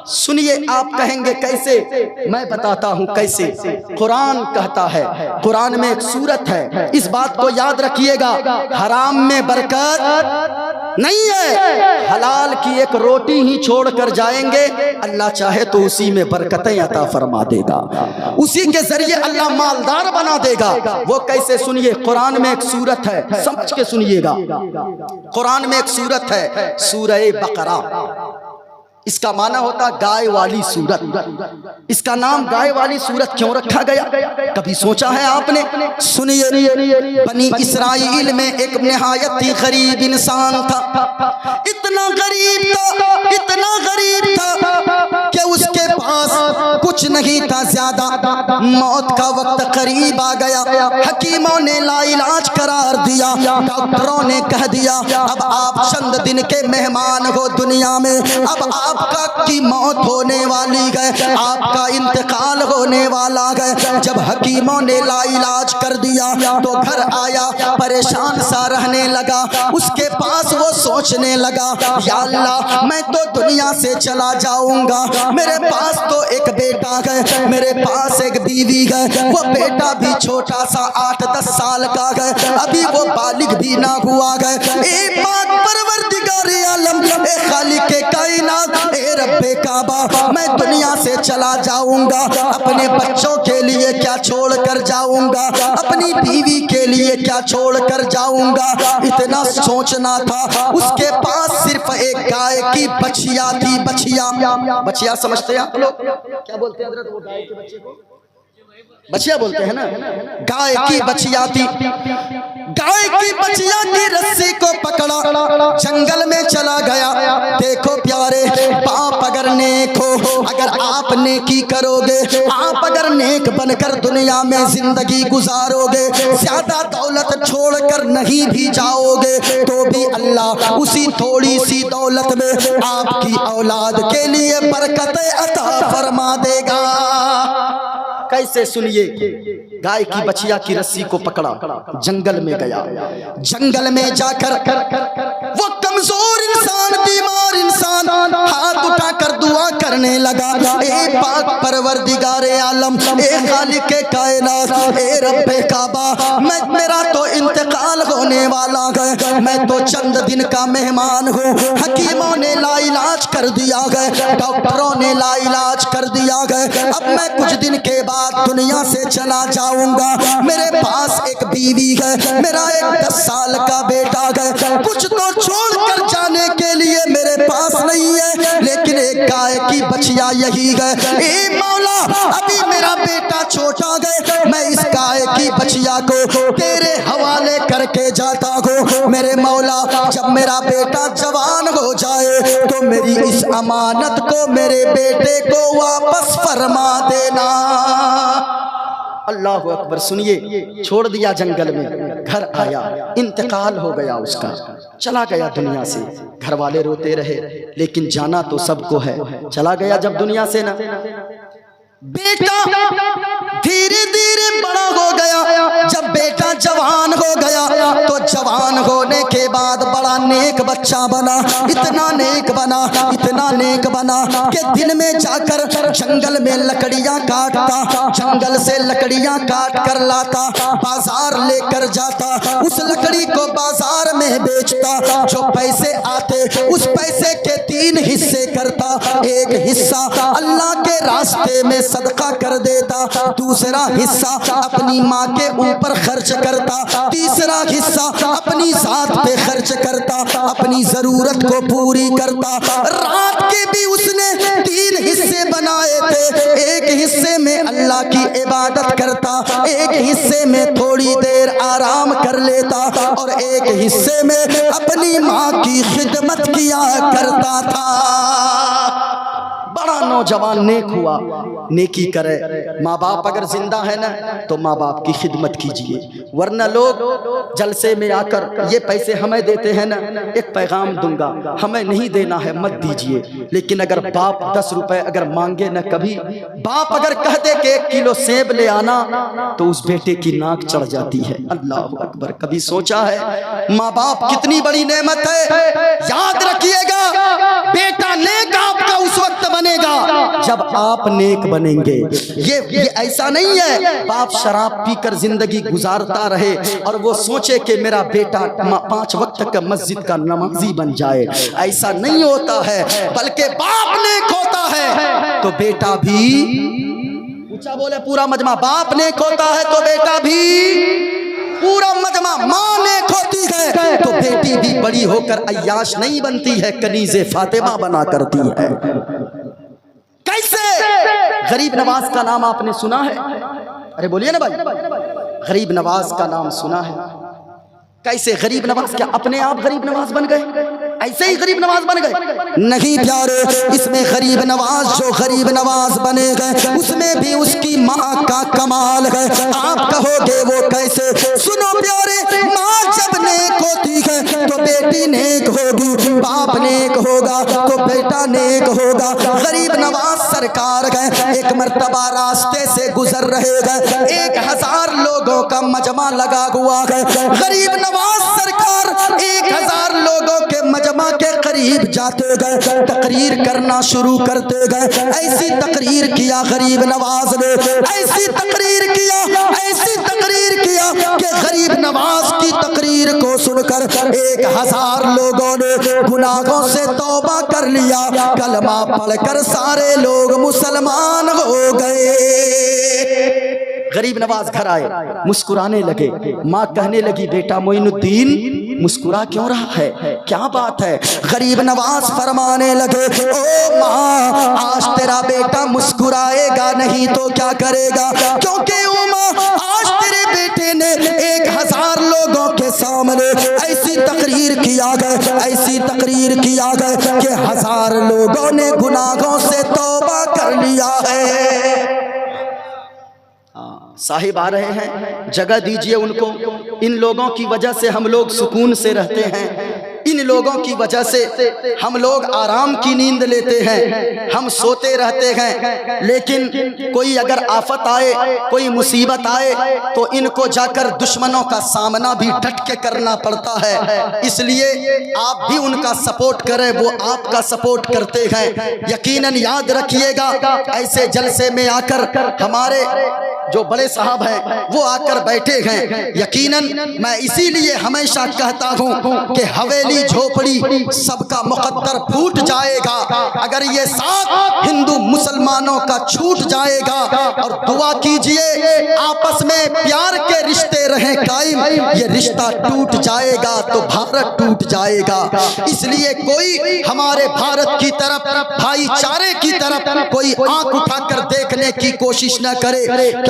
सुनिए, आप कहेंगे कैसे? मैं बताता हूं कैसे। कुरान कहता है, कुरान में एक सूरत है, इस बात को याद रखिएगा, हराम में बरकत नहीं है, हलाल की एक रोटी ही छोड़ कर जाएंगे, अल्लाह चाहे तो उसी में बरकतें अता फरमा देगा, उसी के जरिए अल्लाह मालदार बना देगा। वो कैसे? सुनिए, कुरान में एक सूरत है, समझ के सुनिएगा। कुरान में एक सूरत है, सूरह बकरा, इसका माना होता गाय वाली सूरत। इसका नाम गाय वाली सूरत क्यों रखा गया, कभी सोचा है आपने? सुनिए, बनी इस्राइल में एक निहायत ही गरीब इंसान था, इतना गरीब था, इतना गरीब था कि उसके पास कुछ नहीं था ज्यादा, मौत का वक्त करीब आ गया, हकीमों ने लाइलाज करार दिया, डॉक्टरों ने कह दिया अब आप चंद दिन के मेहमान हो दुनिया में, अब आपका की मौत होने वाली है, आपका इंतकाल होने वाला है। जब हकीमों ने लाइलाज कर दिया तो घर आया, परेशान सा रहने लगा, उसके पास वो सोचने लगा, या अल्लाह मैं तो दुनिया से चला जाऊंगा, मेरे पास तो एक बेटा है, मेरे पास एक बीवी है, वो बेटा भी छोटा सा 8-10 साल का है, अभी वो बालिग भी ना हुआ है। एक बात परवरदिगार आलम, ए खालिक कायनात, ए रब्बे काबा, मैं दुनिया से चला जाऊंगा, अपने बच्चों के लिए क्या छोड़ कर जाऊंगा, अपनी बीवी के लिए क्या छोड़ कर जाऊंगा, इतना सोचना था। उसके पास सिर्फ एक गाय की बछिया थी, बछिया समझते हैं आप लोग? क्या बोलते हैं हज़रत वो गाय के बच्चे को? बछिया बोलते हैं ना। गाय की बछिया थी, गाय की बछिया की रस्सी को पकड़ा, जंगल में चला गया। देखो प्यारे, बाप अगर नेक हो, अगर आप नेकी करोगे, आप अगर नेक बनकर दुनिया में जिंदगी गुजारोगे, ज्यादा दौलत छोड़कर नहीं भी जाओगे, तो भी अल्लाह उसी थोड़ी सी दौलत में आपकी औलाद के लिए बरकतें अता फरमा देगा। कैसे? सुनिए, गाय की बछिया की रस्सी को पकड़ा, जंगल में गया, जंगल में जाकर वो कमजोर इंसान, बीमार इंसान हाथ उठाकर दुआ करने लगा, ए पाक परवरदिगारे आलम, ए खालिक कायनात, ए रब्बे काबा, मेरा तो इंतकाल होने वाला है, मैं तो चंद दिन का मेहमान हूँ, हकीमों ने लाइलाज कर दिया है, डॉक्टरों ने लाइलाज कर दिया है, अब मैं कुछ दिन के बाद दुनिया से चला जाऊंगा, मेरे पास एक बीवी है, मेरा एक 10 साल का बेटा है, कुछ तो छोड़ कर जाने के लिए मेरे पास नहीं है, लेकिन एक गाय की बछिया यही है। ए मौला, अभी मेरा बेटा छोटा है, मैं इस गाय की बचिया को तेरे हवाले करके जाता हूँ। मेरे मौला, जब मेरा बेटा जवान हो जाए तो मेरी इस अमानत को मेरे बेटे को वापस फरमा देना। अल्लाह अकबर। सुनिए, छोड़ दिया जंगल में, घर आया, इंतकाल हो गया उसका, चला गया दुनिया से। घर वाले रोते रहे, लेकिन जाना तो सबको है। चला गया जब दुनिया से ना, बेटा धीरे धीरे बड़ा हो गया। जब बेटा जवान हो गया तो जवान होने के बाद बड़ा नेक बच्चा बना। इतना नेक बना, इतना नेक बना कि दिन में जाकर जंगल में लकड़ियां काटता, जंगल से लकड़ियां काट कर लाता, बाजार लेकर जाता, उस लकड़ी को बाजार में बेचता। जो पैसे आते उस पैसे के 3 हिस्से करता। एक हिस्सा अल्लाह के रास्ते में सदका कर देता, दूसरा हिस्सा अपनी माँ के ऊपर खर्च करता, तीसरा हिस्सा अपनी जात पे खर्च करता, अपनी जरूरत को पूरी करता। रात के भी उसने 3 हिस्से बनाए थे। एक हिस्से में अल्लाह की इबादत करता, एक हिस्से में थोड़ी देर आराम कर लेता और एक हिस्से में अपनी माँ की खिदमत किया करता था। बड़ा नौजवान नेक हुआ। नेकी करे, माँ बाप अगर जिंदा है ना तो माँ बाप की खिदमत कीजिए, वरना लोग जलसे में आकर ये पैसे हमें देते हैं ना, एक पैगाम दूंगा, हमें नहीं देना है मत दीजिए। लेकिन अगर बाप 10 रुपए अगर मांगे ना, कभी बाप अगर कह दे कि 1 किलो सेब ले आना तो उस बेटे की नाक चढ़ जाती है। अल्लाह अकबर। कभी सोचा है माँ बाप कितनी बड़ी नेमत है? याद रखिएगा, बेटा नेक आपका उस वक्त बनेगा जब आप नेक बनेंगे। ये ऐसा नहीं है बाप शराब पीकर जिंदगी गुजारता रहे और वो सोचे कि मेरा बेटा 5 वक्त का मस्जिद का नमाजी बन जाए। ऐसा नहीं होता है, बल्कि बाप नेक होता है तो बेटा भी, ऊंचा बोले पूरा मजमा, बाप नेक होता है तो बेटा भी, पूरा मजमा, माँ नेक होती है तो बेटी भी बड़ी होकर अय्याश नहीं बनती है, कनीज़े फातिमा बना करती है। कैसे? गरीब नवाज का नाम आपने सुना है? अरे बोलिए ना भाई, गरीब नवाज का नाम सुना है? कैसे गरीब नवाज? क्या अपने आप गरीब नवाज बन गए? ऐसे ही गरीब नवाज बन गए? नहीं प्यारे, इसमें गरीब नवाज जो गरीब नवाज बने गए उसमें भी उसकी माँ का कमाल है। आप कहोगे वो कैसे? सुनो प्यारे, माँ जब नेक होती है तो बेटी नेक होगी, बाप नेक होगा तो बेटा नेक होगा। गरीब नवाज सरकार गए, एक मर्तबा रास्ते से गुजर रहे गए, 1000 लोगों का मजमा लगा हुआ है। गरीब नवाज सरकार 1000 लोगों के मजमा के करीब जाते गए, तकरीर करना शुरू करते गए। ऐसी तकरीर किया गरीब नवाज ने, ऐसी तकरीर किया, ऐसी तकरीर किया कि गरीब नवाज की तकरीर को सुनकर 1000 लोगों ने गुनाहों से तौबा कर लिया। कलमा पढ़कर सारे लोग मुसलमान हो गए। गरीब नवाज घर आए, मुस्कुराने लगे। माँ कहने लगी, बेटा मोइनुद्दीन मुस्कुरा क्यों रहा है, क्या बात है? गरीब नवाज फरमाने लगे, ओ माँ, आज तेरा बेटा मुस्कुराएगा नहीं तो क्या करेगा? क्योंकि ओ माँ, आज तेरे बेटे ने 1000 लोगों के सामने ऐसी तकरीर किया गया, ऐसी तकरीर किया गया कि 1000 लोगों ने गुनाहों से तौबा कर लिया है। साहिब आ रहे हैं, जगह दीजिए उनको। इन लोगों की वजह से हम लोग सुकून से रहते हैं, इन लोगों की वजह से हम लोग आराम की नींद लेते हैं, हम सोते रहते हैं। लेकिन कोई अगर आफत आए, कोई मुसीबत आए तो इनको जाकर दुश्मनों का सामना भी डट के करना पड़ता है। इसलिए आप भी उनका सपोर्ट करें, वो आपका सपोर्ट करते हैं। यकीनन याद रखिएगा, ऐसे जलसे में आकर हमारे जो बड़े साहब हैं वो आकर बैठे हैं। यकीनन मैं इसीलिए हमेशा कहता हूं कि हवेली झोपड़ी सबका मुकद्दर फूट जाएगा अगर ये साथ हिंदू मुसलमानों का छूट जाएगा। और दुआ कीजिए आपस में प्यार के रिश्ते रहें कायम, ये रिश्ता टूट जाएगा तो भारत टूट जाएगा। इसलिए कोई हमारे भारत की तरफ, भाईचारे की तरफ कोई आंख उठाकर देखने की कोशिश न करे,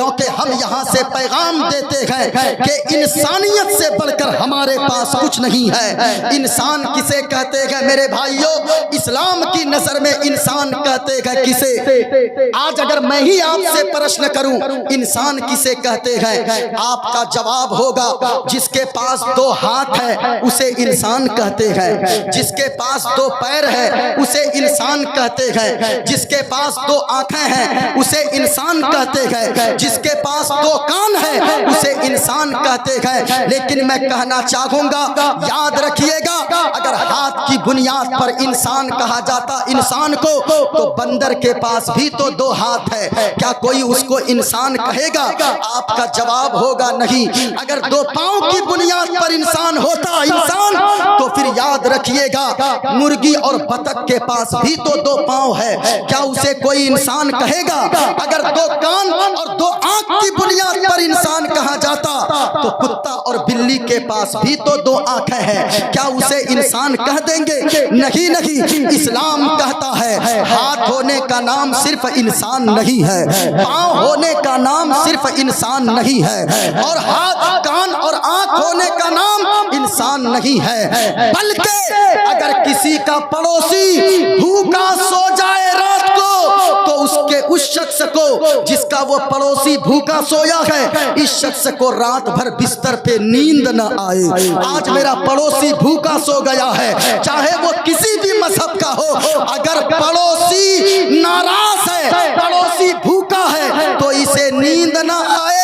क्योंकि हम यहाँ से पैगाम देते हैं कि इंसानियत से बढ़कर हमारे पास कुछ नहीं है। इंसान किसे कहते हैं मेरे भाइयों? इस्लाम की नजर में इंसान कहते हैं किसे? आज अगर मैं ही आपसे प्रश्न करूं इंसान किसे कहते हैं, आपका जवाब होगा जिसके पास दो हाथ है उसे इंसान कहते हैं, जिसके पास दो पैर है उसे इंसान कहते हैं, जिसके पास दो आंखें हैं उसे इंसान कहते हैं, जिसके पास दो कान है उसे इंसान कहते हैं। लेकिन मैं कहना चाहूंगा, याद रखिएगा, अगर हाथ की बुनियाद पर इंसान कहा जाता इंसान को, तो बंदर के पास भी तो दो हाथ है, क्या कोई उसको इंसान कहेगा? आपका जवाब होगा नहीं। अगर दो पांव की बुनियाद पर इंसान होता इंसान, तो फिर याद रखिएगा मुर्गी और बतख के पास भी तो दो पांव है, क्या उसे कोई इंसान कहेगा? अगर दो कान और दो आंख की बुनियाद पर इंसान कहा जाता, तो कुत्ता और बिल्ली के पास भी तो दो आंखें हैं, क्या उसे इंसान कह देंगे? नहीं नहीं, इस्लाम कहता है हाथ होने का नाम सिर्फ इंसान नहीं है, पांव होने का नाम सिर्फ इंसान नहीं है, और हाथ कान और आंख होने का नाम इंसान नहीं है, बल्कि अगर किसी का पड़ोसी भूखा सो जाए रात को, तो उसके उस शख्स को जिसका वो पड़ोसी भूखा सोया है, इस शख्स को रात भर बिस्तर पे नींद न आए। आज मेरा पड़ोसी भूखा सो गया है, चाहे वो किसी भी मजहब का हो, अगर पड़ोसी नाराज है, पड़ोसी भूखा है, तो इसे नींद न आए।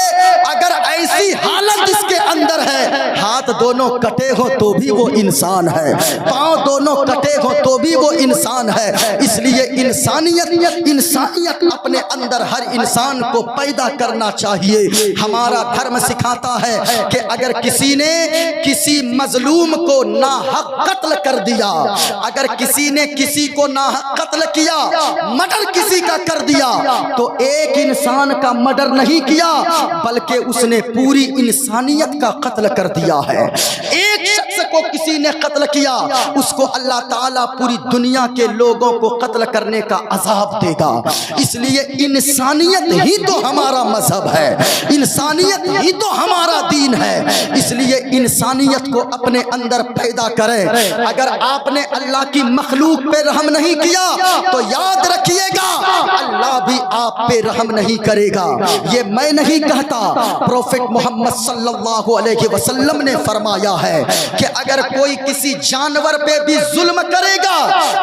अगर ऐसी हालत इसके अंदर है, हाथ दोनों कटे हो तो भी वो इंसान है, पांव दोनों कटे हो तो भी वो इंसान है। इसलिए इंसानियत अपने अंदर हर इंसान को पैदा करना चाहिए। हमारा धर्म सिखाता है कि अगर किसी ने किसी मजलूम को नाहक कत्ल कर दिया, अगर किसी ने किसी को नाहक कत्ल किया, मर्डर किसी का कर दिया, तो एक इंसान का मर्डर नहीं किया, बल्कि उसने पूरी इंसानियत का कत्ल कर दिया है। एक शख्स को किसी ने कत्ल किया, उसको अल्लाह ताला पूरी दुनिया के लोगों को कत्ल करने का अजाब देगा। इसलिए इंसानियत ही तो हमारा मजहब है, इंसानियत ही तो हमारा दीन है। इसलिए इंसानियत को अपने अंदर पैदा करें। अगर आपने अल्लाह की मखलूक पे रहम नहीं किया, तो याद रखिएगा अल्लाह भी आप पे रहम नहीं करेगा। ये मैं नहीं कहता, प्रोफेट मोहम्मद सल्लल्लाहु अलैहि वसल्लम ने फरमाया है कि अगर कोई किसी जानवर पे भी जुल्म करेगा,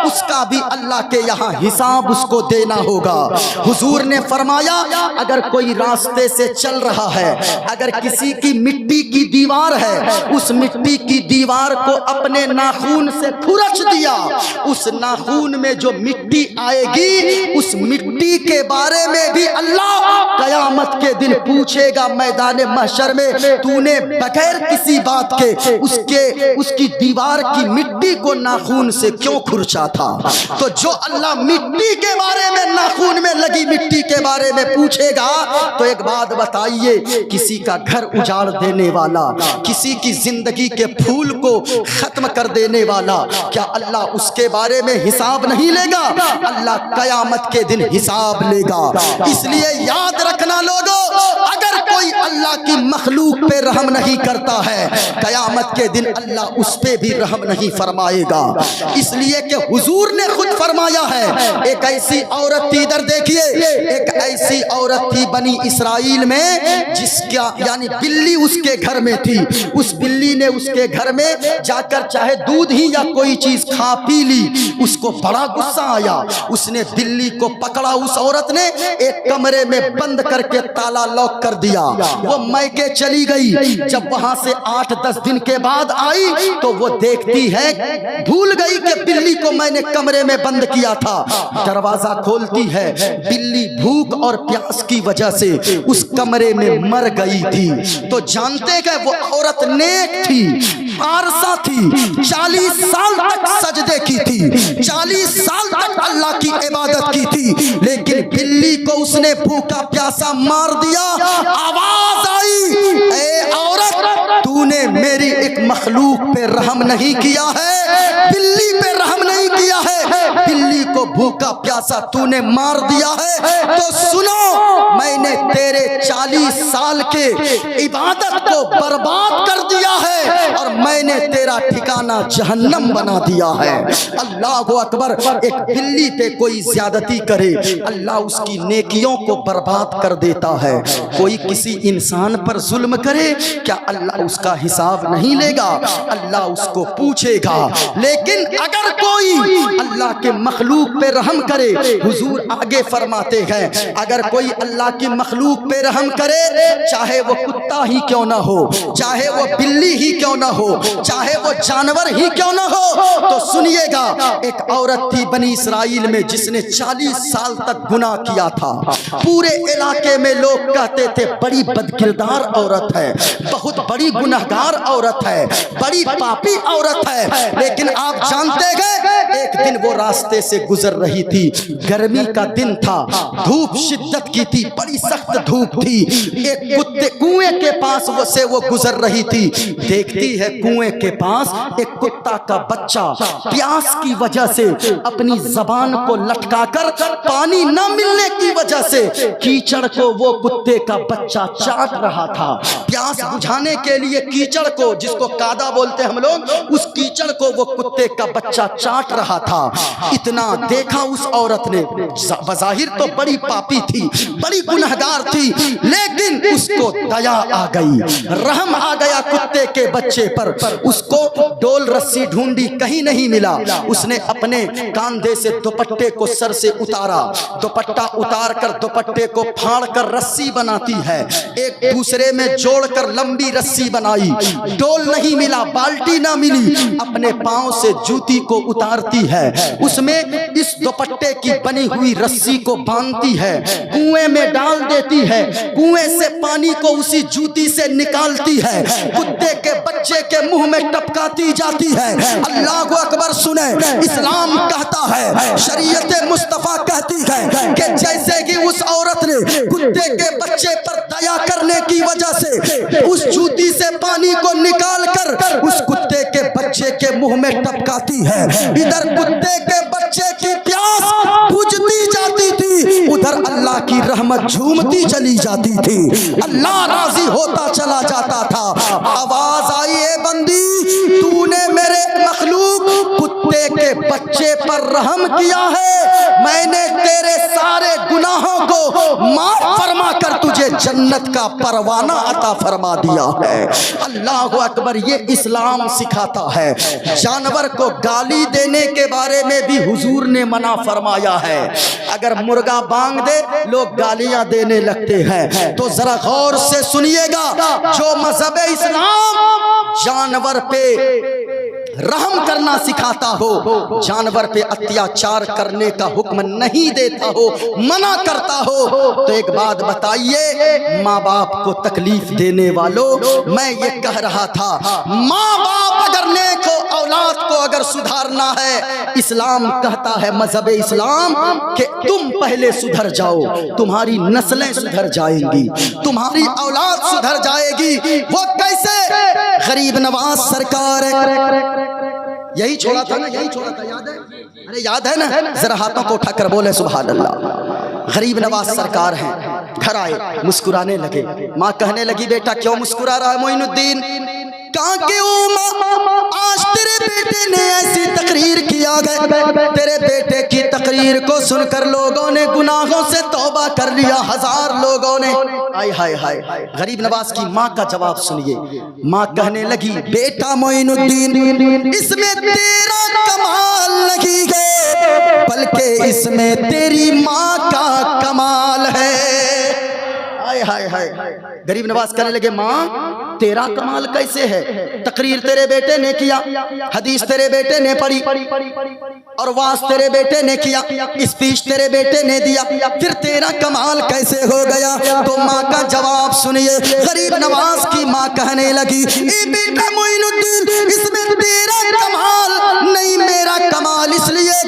उसका भी अल्लाह के यहाँ हिसाब उसको देना होगा। हुजूर ने फरमाया, अगर कोई रास्ते से चल रहा है, अगर किसी की मिट्टी की दीवार है, उस मिट्टी की दीवार को अपने नाखून से खुरच दिया, उस नाखून में जो मिट्टी आएगी, उस मिट्टी के बारे में भी अल्लाह कयामत के दिन पूछेगा मैदान महशर में, तूने बगैर किसी बात के उसकी दीवार की मिट्टी को नाखून से क्यों खुरचा था? तो जो अल्लाह मिट्टी के बारे में, नाखून में लगी मिट्टी के बारे में पूछेगा, तो एक बात बताइए, किसी का घर उजाड़ देने वाला, किसी की जिंदगी के फूल को खत्म कर देने वाला, क्या अल्लाह उसके बारे में हिसाब नहीं लेगा? अल्लाह कयामत के दिन हिसाब लेगा। इसलिए याद रखना लोगों, अगर कोई अल्लाह की मखलूक पे रहम नहीं करता है, कयामत के दिन अल्लाह उस पे भी रहम नहीं फरमाएगा। इसलिए कि हुजूर ने खुद फरमाया है, एक ऐसी औरत थी, इधर देखिए, एक ऐसी औरत थी बनी इसराइल में, जिसका यानी बिल्ली उसके घर में थी। उस बिल्ली ने उसके घर में जाकर चाहे दूध ही या कोई चीज खा पी ली, उसको बड़ा गुस्सा आया, उसने बिल्ली को पकड़ा, उस औरत ने एक कमरे में बंद करके ताला लॉक कर दिया। वो मैके चली गई। जब वहां से 8-10 दिन के बाद आई, तो वो देखती है, भूल गई कि बिल्ली को मैंने कमरे में बंद किया था। दरवाजा खोलती है, बिल्ली भूख और प्यास की वजह से उस कमरे में मर गई थी। तो जानते हैं वो औरत नेक थी, पारसा थी, 40 साल तक सजदे की थी, 40 साल तक अल्लाह की इबादत की थी, लेकिन बिल्ली को उसने भूखा प्यासा मार दिया। आवाज आई, ए औरत, तूने मेरी एक मखलूक पे रहम नहीं किया है, बिल्ली पे रहम नहीं किया है, बिल्ली को भूखा प्यासा तूने मार दिया है तो सुनो, मैंने तेरे 40 साल के इबादत को बर्बाद कर दिया है और मैंने तेरा ठिकाना जहन्नम बना दिया है। अल्लाह अकबर। एक बिल्ली पे कोई ज्यादती करे, अल्लाह उसकी नेकियों को बर्बाद कर देता है। कोई किसी इंसान पर जुल्म करे, क्या अल्लाह उसका हिसाब नहीं लेगा? अल्लाह उसको पूछेगा। लेकिन अगर कोई अल्लाह के मखलूक पे रहम करे, हुजूर आगे फरमाते हैं, अगर कोई अल्लाह की मखलूक पे रहम करे, चाहे वो कुत्ता ही क्यों ना हो, चाहे वो बिल्ली ही क्यों ना हो, चाहे वो जानवर ही क्यों ना हो, तो सुनिएगा, एक औरत थी बनी इसराइल में जिसने 40 साल तक गुनाह किया था। पूरे इलाके में लोग कहते थे बड़ी बदकिरदार औरत है, बहुत बड़ी गुनाहगार औरत है, बड़ी पापी औरत है। लेकिन आप जानते गए, एक दिन वो रास्ते से गुजर रही थी, गर्मी का दिन था, धूप शिद्दत की थी, बड़ी सख्त धूप थी। एक कुत्ते कुएं के पास से वो गुजर रही थी, देखती है कुएं के पास एक कुत्ता का बच्चा प्यास की वजह से अपनी जबान को लटकाकर पानी न मिलने की वजह से कीचड़ को वो कुत्ते का बच्चा चाट रहा था। प्यास बुझाने के लिए कीचड़ को, जिसको कादा बोलते हम लोग, उस कीचड़ को वो कुत्ते का बच्चा चाट रहा था। इतना देखा उस औरत ने, बज़ाहिर तो बड़ी पापी थी, बड़ी गुनहगार थी, लेकिन उसको दया आ गई, रहम आ गया कुत्ते के बच्चे पर। उसको डोल रस्सी ढूंढी, कहीं नहीं मिला। उसने अपने कांधे से दुपट्टे को सर से उतारा, दुपट्टा उतार कर दुपट्टे को फाड़ कर रस्सी बनाती है, एक दूसरे में जोड़कर लंबी रस्सी बनाई। डोल नहीं मिला, बाल्टी ना मिली, अपने पांव से जूती को उतारती है, उसमें इस दुपट्टे की बनी हुई रस्सी को बांधती है, कुएं में डाल देती है, कुएं से पानी को उसी जूती से निकालती है, कुत्ते के बच्चे के मुंह में टपकाती जाती है। अल्लाह अकबर। सुने, इस्लाम कहता है, शरीयत मुस्तफा कहती है कि जैसे कि उस औरत ने कुत्ते के बच्चे पर दया करने की वजह से उस जूती से पानी को निकाल कर उस कुत्ते के बच्चे के मुंह में टपकाती है, इधर कुत्ते के बच्चे की प्यास बुझती जाती थी, उधर अल्लाह की रहमत झूमती चली जाती थी, अल्लाह राजी होता चला जाता था। आवाज आई, ए बंदी, तूने मेरे मखलूक कुत्ते के बच्चे पर रहम किया है, मैंने तेरे सारे गुनाहों को माफ फरमा कर तुझे जन्नत का परवाना अता फरमा दिया है। अल्लाह अकबर। ये इस्लाम सिखाता है। जानवर को गाली देने के बारे में भी हुजूर ने मना फरमाया है। अगर मुर्गा बांग दे, लोग गालियां देने लगते हैं, तो जरा गौर से सुनिएगा, जो मजहब इस्लाम जानवर पे रहम करना सिखाता हो, जानवर पे अत्याचार करने का हुक्म नहीं देता हो, मना करता हो, तो एक बात बताइए, माँ बाप को तकलीफ देने वालों, मैं ये कह रहा था, माँ बाप अगर नेक हो, औलाद को अगर सुधारना है, इस्लाम कहता है, मजहब इस्लाम, कि तुम पहले सुधर जाओ, तुम्हारी नस्लें सुधर जाएंगी, तुम्हारी औलाद सुधर जाएगी। वो कैसे? गरीब नवाज सरकार यही छोड़ा था ना, यही छोड़ा था, याद है? अरे याद है ना? जरा हाथों को उठाकर बोले सुभान अल्लाह। गरीब नवाज सरकार हैं, घर आए, मुस्कुराने लगे। माँ कहने लगी, बेटा क्यों मुस्कुरा रहा है मोइनुद्दीन? कहाँ के आज तेरे बेटे ने ऐसी तकरीर किया गया, तेरे बेटे की तकरीर को सुनकर लोगों ने गुनाहों से तौबा कर लिया, 1000 लोगों ने। आय हाय हाय। गरीब नवाज की माँ का जवाब सुनिए। माँ कहने लगी, बेटा मोइनुद्दीन, इसमें तेरा कमाल नहीं है, बल्कि इसमें तेरी माँ का कमाल है। हाय हाय हाय। गरीब नवाज कहने लगे, माँ तेरा कमाल कैसे है? तकरीर तेरे बेटे ने किया, हदीस तेरे बेटे ने पढ़ी, और वाज तेरे बेटे ने किया, स्पीच तेरे बेटे ने दिया, फिर तेरा कमाल कैसे हो गया? तो माँ का जवाब सुनिए। गरीब नवाज की माँ कहने लगी, बेटा मोइनुद्दीन, इसमें तेरा कमाल नहीं, मेरा कमाल इसलिए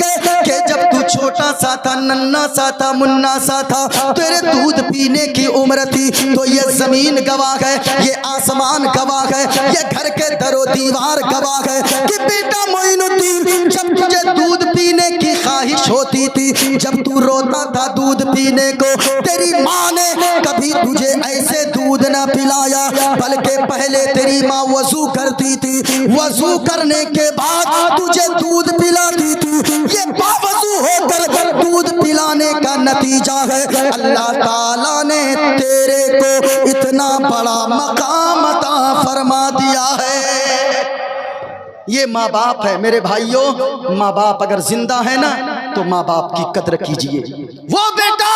कि जब तू छोटा सा था, नन्ना सा था, मुन्ना सा था, तेरे दूध पीने की उम्र थी, तो ये जमीन गवाह है, ये आसमान गवाह है, ये घर के दरो दीवार गवाह है कि बेटा मोइनुद्दीन, जब तुझे दूध पीने की ख्वाहिश होती थी, जब तू रोता था दूध पीने को, तेरी माँ ने कभी तुझे ऐसे दूध न पिलाया, बल्कि पहले तेरी माँ वजू करती थी, वजू करने के बाद तुझे दूध पिलाती थी। ये बावजू होकर दूध पिलाने का नतीजा है अल्लाह ताला ने तेरे को इतना बड़ा मकाम अता फरमा दिया है। ये माँ बाप है मेरे भाइयों। माँ बाप अगर जिंदा है ना तो माँ बाप की कद्र कीजिए। वो बेटा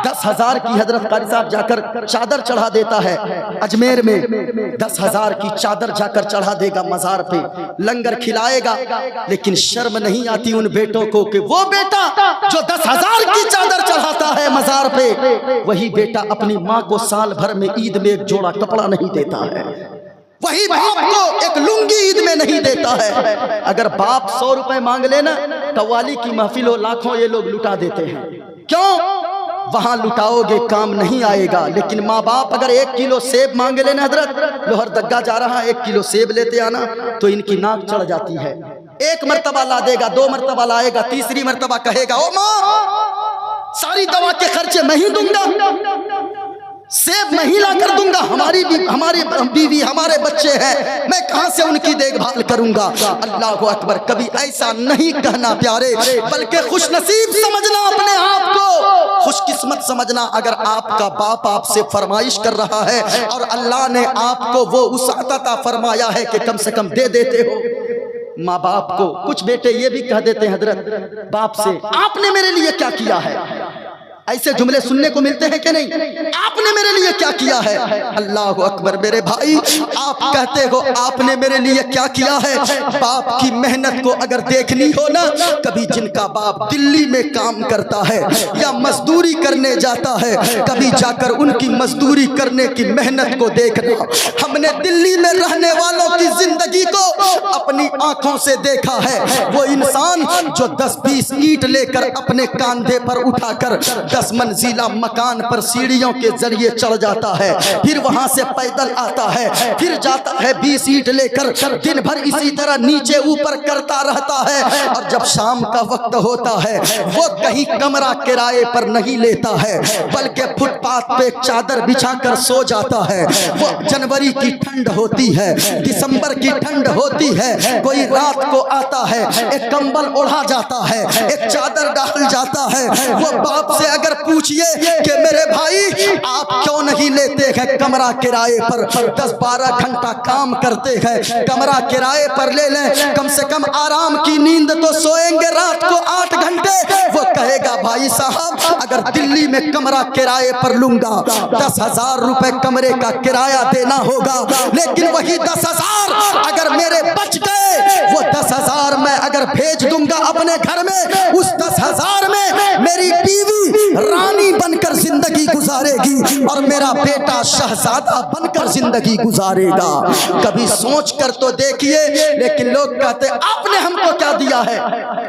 10,000 की हजरत कारी साहब जाकर चादर चढ़ा देता है अजमेर में, 10,000 की चादर जाकर चढ़ा देगा मजार पे, लंगर खिलाएगा, लेकिन शर्म नहीं आती उन बेटों को कि वो बेटा जो 10,000 की चादर चढ़ाता है मजार पे, वही बेटा अपनी माँ को साल भर में ईद में एक जोड़ा कपड़ा नहीं देता है, वही बाप को एक लुंगी ईद में नहीं देता है। अगर बाप 100 रुपए मांग लेना, कव्वाली की महफिल हो लाखों ये लोग लुटा देते हैं। क्यों? वहां लुटाओगे काम नहीं आएगा। लेकिन माँ बाप अगर 1 किलो सेब मांग लेना, हजरत लोहरदगा जा रहा 1 किलो सेब लेते आना, तो इनकी नाक चढ़ जाती है। 1 मरतबा ला देगा, 2 मरतबा लाएगा, तीसरी मरतबा कहेगा ओ माँ सारी दवा के खर्चे मैं ही दूंगा, सेब मैं ही ला कर दूंगा, हमारी बीवी हमारे बच्चे हैं, मैं कहां से उनकी देखभाल करूंगा। अल्लाह अकबर। कभी ऐसा नहीं कहना प्यारे, बल्कि खुशनसीब समझना, अपने आप को खुशकिस्मत समझना अगर आपका बाप आपसे फरमाइश कर रहा है और अल्लाह ने आपको वो वुसअत अता फरमाया है कि कम से कम दे देते हो। माँ बाप को कुछ बेटे ये भी कह देते हैं हजरत बाप से, आपने मेरे लिए क्या किया है। ऐसे जुमले सुनने को मिलते हैं कि नहीं, आपने मेरे लिए क्या किया है। अल्लाह अकबर। मेरे भाई आप कहते हो आपने मेरे लिए क्या किया है, बाप की मेहनत को अगर देखनी हो ना, कभी जिनका बाप दिल्ली में काम करता है या मजदूरी करने जाता है, कभी जाकर उनकी मजदूरी करने की मेहनत को देखना। हमने दिल्ली में रहने वालों की जिंदगी को अपनी आंखों से देखा है। वो इंसान जो 10-20 ईंट लेकर अपने कंधे पर उठाकर 10 मंजिला मकान पर सीढ़ियों के जरिए चढ़ जाता है, फिर वहां से पैदल आता है, फिर जाता है 20 ईंट लेकर, दिन भर इसी तरह नीचे ऊपर करता रहता है, और जब शाम का वक्त होता है वो कहीं कमरा किराए पर नहीं लेता है, बल्कि फुटपाथ पे एक चादर बिछाकर सो जाता है। वो जनवरी की ठंड होती है, दिसंबर की ठंड होती है, कोई रात को आता है, एक कंबल ओढ़ा जाता है, एक चादर डाल जाता है। वो बाप से अगर पूछिए कि मेरे भाई आप क्यों नहीं लेते हैं कमरा किराए पर, 10-12 घंटा काम करते हैं, कमरा किराए पर ले लें, कम से कम आराम की नींद तो सोएंगे रात को 8 घंटे। वो कहेगा भाई साहब अगर दिल्ली में कमरा किराए पर लूंगा 10,000 रुपए कमरे का किराया देना होगा, लेकिन वही 10,000 अगर मेरे बच गए, वो 10,000 मैं अगर भेज दूंगा अपने घर में, उस 10,000 में मेरी बीवी रानी बनकर जिंदगी गुजारेगी और मेरा बेटा शहजादा बनकर जिंदगी गुजारेगा। कभी सोच कर तो देखिए। लेकिन लोग कहते आपने हमको क्या दिया है,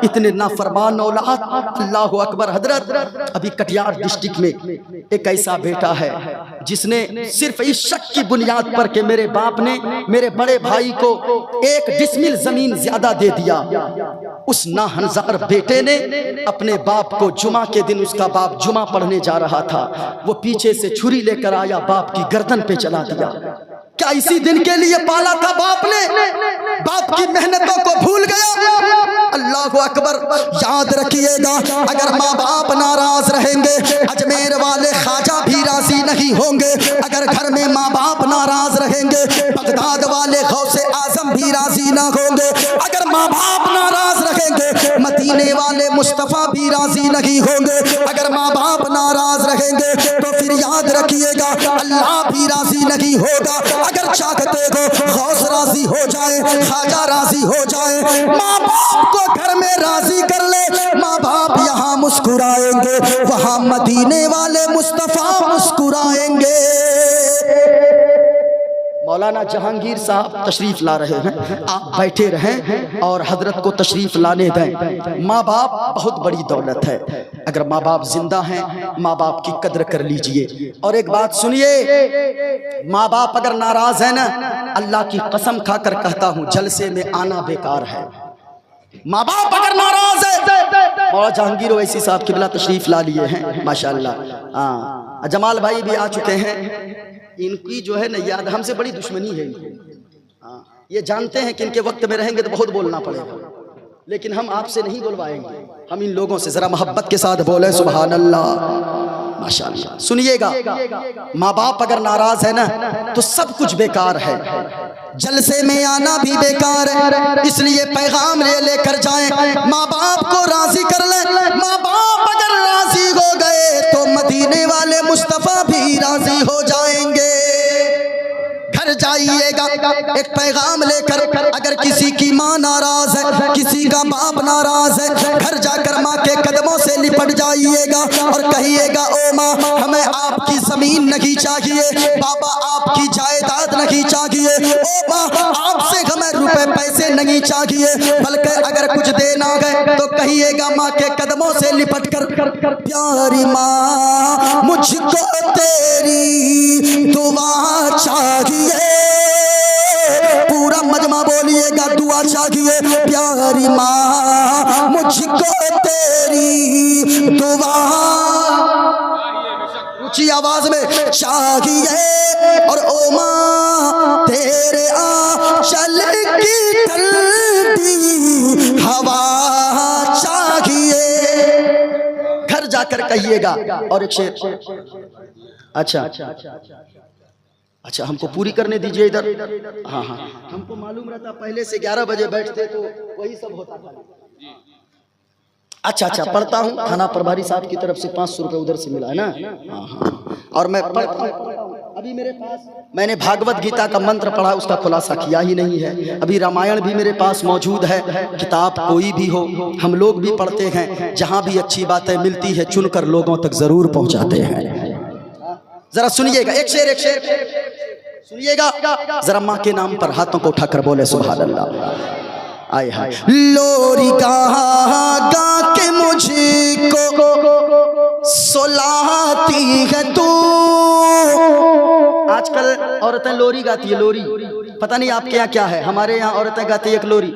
इतने नाफरमान औलाद। अल्लाह अकबर। हजरत अभी कटिहार डिस्ट्रिक्ट में एक ऐसा बेटा है जिसने सिर्फ इस शक की बुनियाद पर कि मेरे बाप ने मेरे बड़े भाई को 1 डिसमिल जमीन ज्यादा दे दिया, उस नाहनजार बेटे ने अपने बाप को जुमा के दिन, उसका बाप जुमा पढ़ने जा रहा था, वो पीछे से छुरी लेकर आया, बाप की गर्दन पे चला दिया। क्या इसी दिन के लिए पाला था बाप ने? बाप की मेहनतों को भूल गया। अल्लाह अकबर। याद रखिएगा अगर माँ बाप नाराज रहेंगे, अजमेर वाले ख्वाजा भी राजी नहीं होंगे। अगर घर में माँ बाप नाराज रहेंगे, बगदाद वाले गौसे आजम भी राजी ना होंगे। अगर माँ बाप नाराज रहेंगे, मदीने वाले मुस्तफ़ा भी राजी नहीं होंगे। अगर माँ बाप नाराज रहेंगे तो फिर याद रखिएगा अल्लाह भी राजी नहीं होगा। अगर चाहते हो गौस राजी हो जाए, ख्वाजा राजी हो जाए, माँ बाप को घर में राजी कर ले, माँ बाप यहाँ मुस्कुराएंगे, वहाँ मदीने वाले मुस्तफ़ा मुस्कुराएंगे। मौला मौलाना जहांगीर साहब तशरीफ ला रहे हैं, आप बैठे रहें और हजरत को तशरीफ लाने दें। माँ बाप बहुत बड़ी दौलत है, अगर माँ बाप जिंदा हैं माँ बाप की कदर कर लीजिए। और एक बात सुनिए, माँ बाप अगर नाराज है ना, अल्लाह की कसम खाकर कहता हूँ जलसे में आना बेकार है। माँ बाप अगर नाराज है, मौलाना जहांगीर ओवैसी साहब किबला तशरीफ ला लिए हैं माशाअल्लाह। हाँ, जमाल भाई भी आ चुके हैं। इनकी जो है ना याद, हमसे बड़ी दुश्मनी है इनकी। हाँ, ये जानते हैं कि इनके वक्त में रहेंगे तो बहुत बोलना पड़ेगा, लेकिन हम आपसे नहीं बोलवाएंगे, हम इन लोगों से जरा मोहब्बत के साथ बोले सुभान अल्लाह माशाअल्लाह। सुनिएगा, माँ बाप अगर नाराज है ना तो सब कुछ बेकार है, जलसे में आना भी बेकार है। इसलिए पैगाम लेकर जाएं, माँ बाप को राजी कर लें। माँ बाप अगर राजी हो गए तो मदीने वाले मुस्तफा भी राजी हो जाएंगे। घर जाइएगा एक पैगाम लेकर, अगर किसी की माँ नाराज है, किसी का बाप नाराज है, घर जाकर माँ के कदमों से लिपट जाइएगा और कहिएगा, ओ माँ हमें आपकी जमीन नहीं चाहिए, बाबा आपकी जायदाद नहीं चाहिए, ओ माँ आपसे हमें रुपए पैसे नहीं चाहिए, बल्कि अगर कुछ देना गए तो कहिएगा माँ के कदमों से लिपट कर, प्यारी माँ मुझको तेरी दुआ चाहिए। पूरा मजमा बोलिएगा, दुआ चाहिए। प्यारी माँ मुझको तेरी दुआ ऊंची आवाज में चाहिए, और ओ माँ तेरे आंचल की ठंडी हवा चाहिए। घर जाकर कहिएगा। और एक शेर, अच्छा अच्छा हमको पूरी करने दीजिए इधर। हाँ हाँ, हमको मालूम रहता पहले से 11 बजे बैठते तो वही सब होता था। अच्छा अच्छा, पढ़ता हूँ। थाना प्रभारी साहब की तरफ से 500 रुपये उधर से मिला है ना। हाँ हाँ, और मैं पढ़ता हूँ। अभी मेरे पास मैंने भागवत गीता का मंत्र पढ़ा, उसका खुलासा किया ही नहीं है। अभी रामायण भी मेरे पास मौजूद है। किताब कोई भी हो, हम लोग भी पढ़ते हैं, जहाँ भी अच्छी बातें मिलती है चुनकर लोगों तक जरूर पहुँचाते हैं। जरा सुनिएगा, एक शेर सुनिएगा जरा। माँ के नाम पर हाथों को उठाकर बोले सुभान अल्लाह। आए हाय, लोरी गा के मुझको सुलाती है तू। आजकल औरतें लोरी गाती है, लोरी। पता नहीं आपके यहाँ क्या है, हमारे यहाँ औरतें गाती है एक लोरी।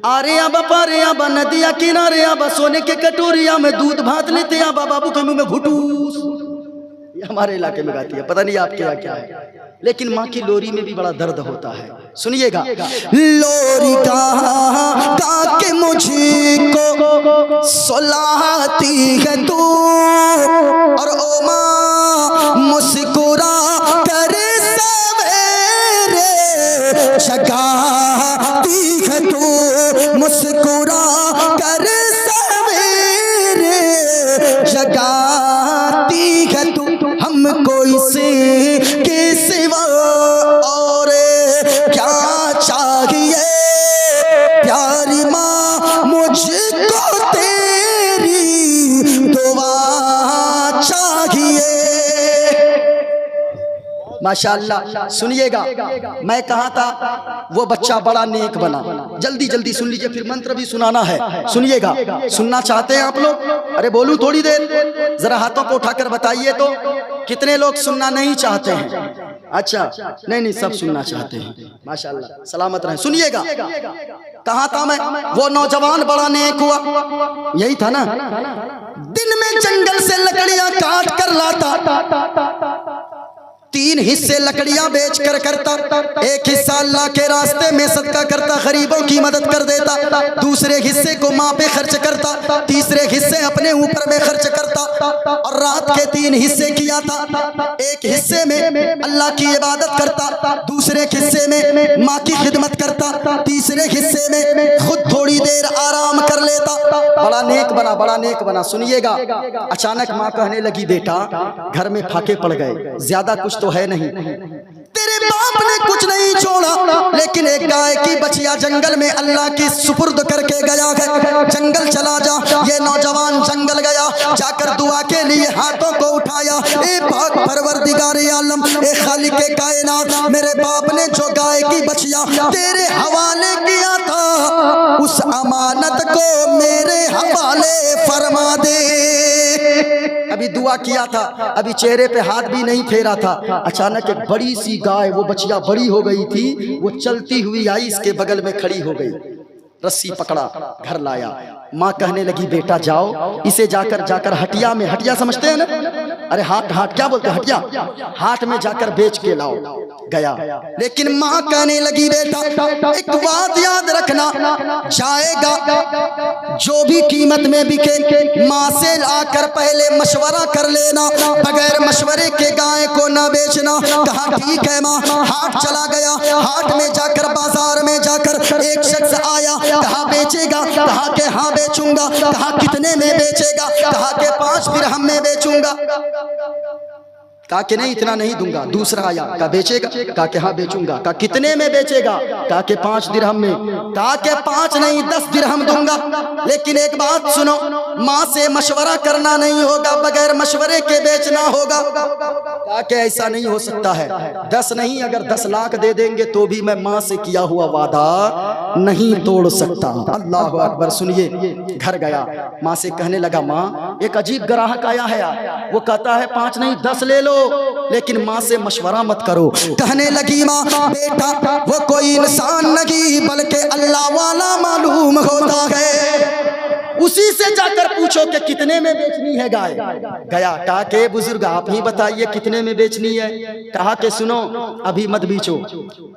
आरे आबा पारे आबा नदिया किनारे आबा, सोने के कटोरिया में दूध भात लेते आबा, बाबू के मुंह में घुटूस। ये हमारे इलाके में गाती है, पता नहीं आपके यहाँ क्या है। लेकिन माँ की लोरी में भी बड़ा दर्द होता है। सुनिएगा, लोरी गा के मुझको सुलाती है तू, और ओ माँ मुस्कुरा कर सवेरे जगाती है तू, मुस्कुरा कर सवेरे जगाती है तू। हमको इसे के सिवा और क्या चाहिए, प्यारी माँ मुझको तेरी दुआ चाहिए। माशाअल्लाह। सुनिएगा, मैं कहा था वो बच्चा बड़ा नेक बना। जल्दी जल्दी सुन लीजिए, फिर मंत्र भी सुनाना है। सुनिएगा, सुनना चाहते हैं आप लोग? अरे बोलूं थोड़ी देर? जरा हाथों को उठाकर बताइए तो कितने लोग सुनना नहीं चाहते हैं? अच्छा, नहीं सब सुनना चाहते हैं। माशाअल्लाह, सलामत रहें। सुनिएगा, कहा था मैं, वो नौजवान बड़ा नेक हुआ, यही था ना। दिन में जंगल से लकड़ियां काट कर लाता, 3 हिस्से लकड़ियां बेच कर करता, एक हिस्सा अल्लाह के रास्ते में सदका करता, गरीबों की मदद कर देता, दूसरे हिस्से को माँ पे खर्च करता, तीसरे हिस्से अपने ऊपर में खर्च करता, और रात के 3 हिस्से किया था। एक हिस्से में अल्लाह की इबादत करता, दूसरे हिस्से में माँ की खिदमत करता, तीसरे हिस्से में खुद थोड़ी देर आराम कर लेता। बड़ा नेक बना, बड़ा नेक बना। सुनिएगा, अचानक माँ कहने लगी, बेटा घर में फाके पड़ गए, ज्यादा कुछ तो है नहीं, तेरे बाप ने कुछ नहीं छोड़ा, लेकिन एक गाय की बछिया जंगल में अल्लाह की सुपुर्द करके गया है, जंगल चला जा। ये नौजवान जंगल गया, जाकर दुआ के लिए हाथों को उठाया, ए पाक परवरदिगार आलम, ए खालिक कायनात, मेरे बाप ने जो की बचिया तेरे हवाले किया था, उस अमानत को मेरे हवाले फरमा दे। अभी दुआ किया था, अभी चेहरे पे हाथ भी नहीं फेरा था, अचानक एक बड़ी सी गाय, वो बचिया बड़ी हो गई थी, वो चलती हुई आई, इसके बगल में खड़ी हो गई, रस्सी पकड़ा, घर लाया। माँ कहने लगी बेटा जाओ, इसे जाकर हटिया में, हटिया समझते हैं ना, अरे हाट क्या बोलते हैं, हटिया, हाट में जाकर बेच के लाओ। गया, लेकिन माँ कहने लगी बेटा एक बात याद रखना, जाएगा जो भी कीमत में बिके, माँ से लाकर पहले मशवरा कर लेना, बगैर मशवरे के गाय को ना बेचना। कहा ठीक है माँ। हाट चला गया, हाट में जाकर, बाजार में जाकर एक शख्स आया, कहा बेचेगा, कहा के हाँ बेचूंगा, कहा कितने में बेचेगा, कहा के 5 दिरहम में बेचूंगा, कहा कि नहीं इतना नहीं दूंगा। दूसरा आया, कहा बेचेगा, कहा कि हाँ बेचूंगा, कहा कितने में बेचेगा, कहा कि 5 दिरहम में, कहा कि 5 नहीं 10 दिरहम दूंगा। लेकिन एक बात सुनो, माँ से मशवरा करना नहीं होगा, बगैर मशवरे के बेचना होगा। कहा कि ऐसा नहीं हो सकता है, 10 नहीं अगर 10 लाख दे देंगे तो भी मैं माँ से किया हुआ वादा नहीं तोड़ सकता। अल्लाह अकबर। सुनिए, घर गया, माँ से कहने लगा माँ एक अजीब ग्राहक आया है, वो कहता है 5 नहीं 10 ले लो, लेकिन माँ से मशवरा मत करो। कहने लगी माँ बेटा वो कोई इंसान नहीं बल्कि अल्लाह वाला मालूम होता है, उसी से जाकर पूछो कि कितने में बेचनी है गाय। गया, कहा के बुजुर्ग आप ही बताइए कितने में बेचनी है। कहा के सुनो अभी मत बेचो,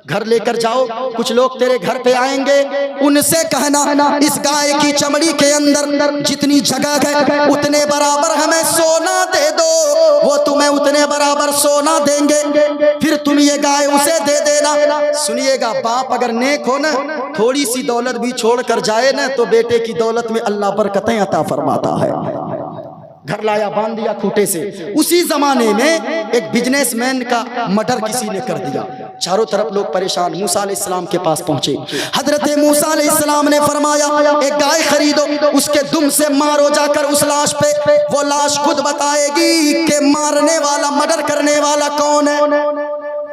घर लेकर जाओ, कुछ लोग तेरे घर पे आएंगे, उनसे कहना इस गाय की चमड़ी के अंदर जितनी जगह है उतने बराबर हमें सोना दे दो, वो तुम्हें उतने बराबर सोना देंगे, फिर तुम ये गाय उसे दे देना। सुनिएगा, बाप अगर नेक हो ना, थोड़ी सी दौलत भी छोड़ कर जाए ना, तो बेटे की दौलत में अल्लाह बरकतें अता फरमाता है। घर लाया, बांध दिया खूंटे से। उसी जमाने में एक बिजनेसमैन का मर्डर किसी ने कर दिया, चारों तरफ लोग परेशान। मूसा अलैहिस्सलाम के पास पहुंचे, हजरत मूसा अलैहिस्सलाम ने फरमाया एक गाय खरीदो, उसके दुम से मारो जाकर उस लाश पे, वो लाश खुद बताएगी कि मारने वाला, मर्डर करने वाला कौन है।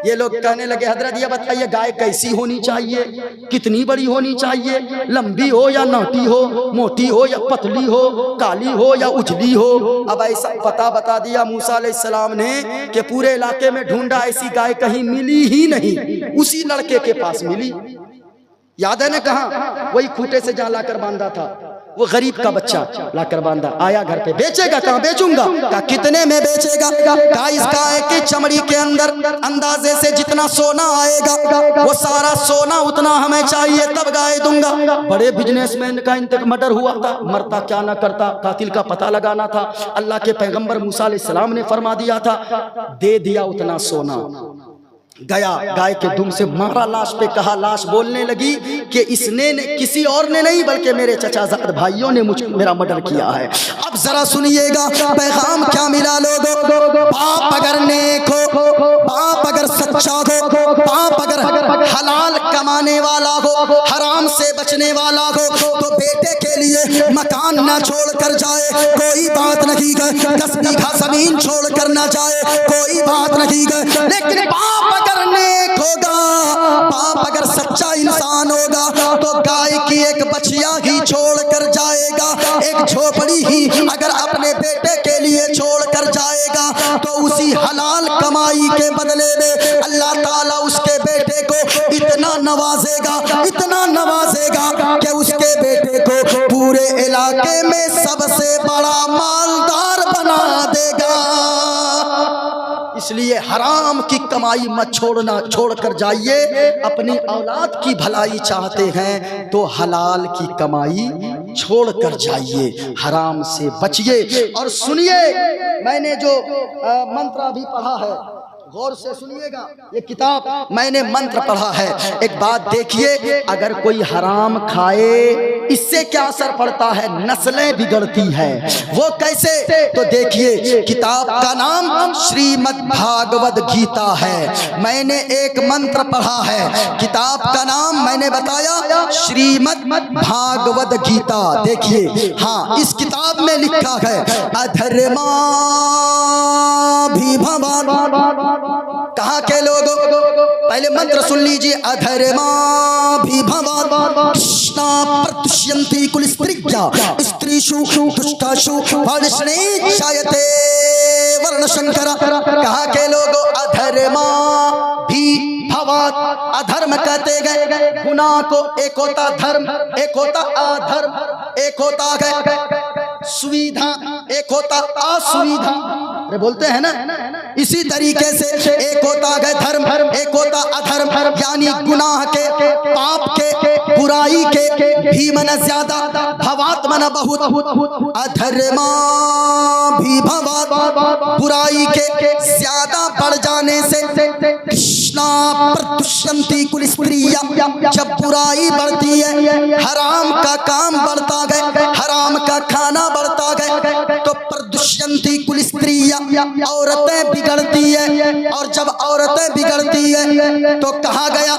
ये लोग कहने लगे हजरत ये बताइए गाय कैसी होनी चाहिए, कितनी बड़ी होनी चाहिए, लंबी हो या नाटी हो, मोटी हो या पतली हो, काली हो या उजली हो। अब ऐसा पता बता दिया मूसा अलैहिस्सलाम ने कि पूरे इलाके में ढूंढा, ऐसी गाय कहीं मिली ही नहीं, उसी लड़के के पास मिली। याद है ना, कहा वही खूंटे से जहाँ लाकर बांधा था, वो गरीब का बच्चा लाकर बांधा। आया घर पे, बेचेगा, कहा बेचूंगा, कहा कितने में बेचेगा, कहा इस गाय की चमड़ी के अंदर अंदाजे से जितना सोना आएगा वो सारा सोना उतना हमें चाहिए, तब गाय दूंगा। बड़े बिजनेसमैन का मर्डर हुआ था, मरता क्या ना करता, कातिल का पता लगाना था। अल्लाह के पैगंबर मूसा अलैहिस्सलाम ने फरमा दिया था, दे दिया उतना सोना। गया, गाय के दुम से मारा लाश पे, कहा लाश बोलने लगी कि इसने किसी और ने नहीं बल्कि मेरे चचाजाद भाइयों ने मेरा मर्डर किया है। अब जरा सुनिएगा पैगाम क्या मिला लोगों। बाप अगर नेक हो, बाप अगर सच्चा हो, बाप अगर हलाल कमाने वाला हो, हराम से बचने वाला हो, तो बेटे के लिए मकान ना छोड़ कर जाए, कोई बात नहीं है, 10 बीघा जमीन छोड़ कर ना जाए, कोई बात नहीं है। लेकिन बाप अगर नेक होगा, बाप अगर सच्चा इंसान होगा, तो गाय की एक बछिया ही छोड़ कर जाएगा, एक झोपड़ी ही अगर अपने बेटे के लिए छोड़ कर जाएगा, तो उसी हलाल कमाई के बदले में अल्लाह ताला उसके बेटे को इतना नवाजेगा, इतना नवाजेगा कि उसके बेटे को पूरे इलाके में सबसे बड़ा मालदार बना देगा। इसलिए हराम की कमाई मत छोड़ना, छोड़ कर जाइए। अपनी औलाद की भलाई चाहते हैं तो हलाल की कमाई छोड़ कर जाइए, हराम से बचिए। और सुनिए, मैंने जो मंत्र अभी पढ़ा है, गौर से सुनिएगा, ये किताब मैंने मंत्र पढ़ा है। एक बात देखिए, अगर कोई हराम खाए इससे क्या असर पड़ता है, नस्लें बिगड़ती हैं। वो कैसे, तो देखिए, किताब का नाम श्रीमद् भागवत गीता है। मैंने एक मंत्र पढ़ा है, किताब का नाम मैंने बताया श्रीमद् भागवत गीता। देखिए, हाँ, इस किताब में लिखा है अधर्मा भी भवान। कहाँ के लोगों, पहले मंत्र सुन लीजिए। अधर्मा विभवात् कृष्णा प्रतुष्यन्ति कुल स्त्रिया स्त्रीषु दुष्टाषु वर्ष्णेच्छायते वर्ण शंकर। कहा के लोगों अधर्मा भी भवात्, अधर्म कहते गए गुनाह को। एक होता धर्म, एक होता अधर्म, एक होता है सुविधा, एक होता असुविधा, अरे बोलते हैं ना। इसी तरीके से एक होता है धर्म, एक होता अधर्म, यानी गुनाह के, पाप के, बुराई के भी मन ज्यादा, भवात मन बहुत। अधर्मा भी भवात, बुराई के ज्यादा बढ़ जाने से कृष्णा प्रतुष्यन्ति कुल स्त्रिया, जब बुराई बढ़ती है, हराम का काम बढ़ता गया, हराम का खाना बढ़ता गया, तो प्रदुष्यन्ति कुल स्त्रिया, औरतें बिगड़ती है। और जब औरतें बिगड़ती है तो कहा गया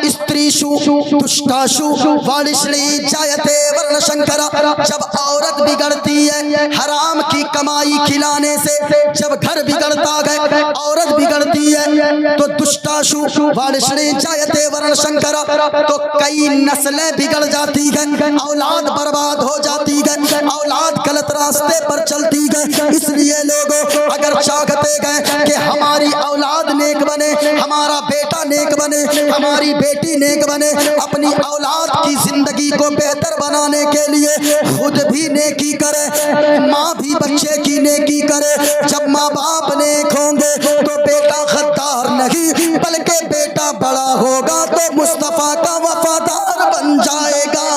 स्त्रीषु दुष्टाषु वर्ष्णेच्छायते वर्ण शंकर। जब औरत बिगड़ती है हराम की कमाई खिलाने से, जब घर बिगड़ता है, औरत बिगड़ती है, तो दुष्टाषु वर्ष्णेच्छायते वर्ण शंकर, तो कई नस्लें बिगड़ जाती है, औलाद बर्बाद हो जाती है, औलाद गलत रास्ते पर चलती है। इसलिए लोगों अगर चाहते गए कि हमारी औलाद नेक बने, हमारा बेटा नेक बने, हमारी बेटी नेक बने, अपनी औलाद की जिंदगी को बेहतर बनाने के लिए खुद भी नेकी करे, माँ भी बच्चे की नेकी करे। जब माँ बाप नेक होंगे तो बेटा गद्दार नहीं, बल्कि बेटा बड़ा होगा तो मुस्तफा का वफादार बन जाएगा।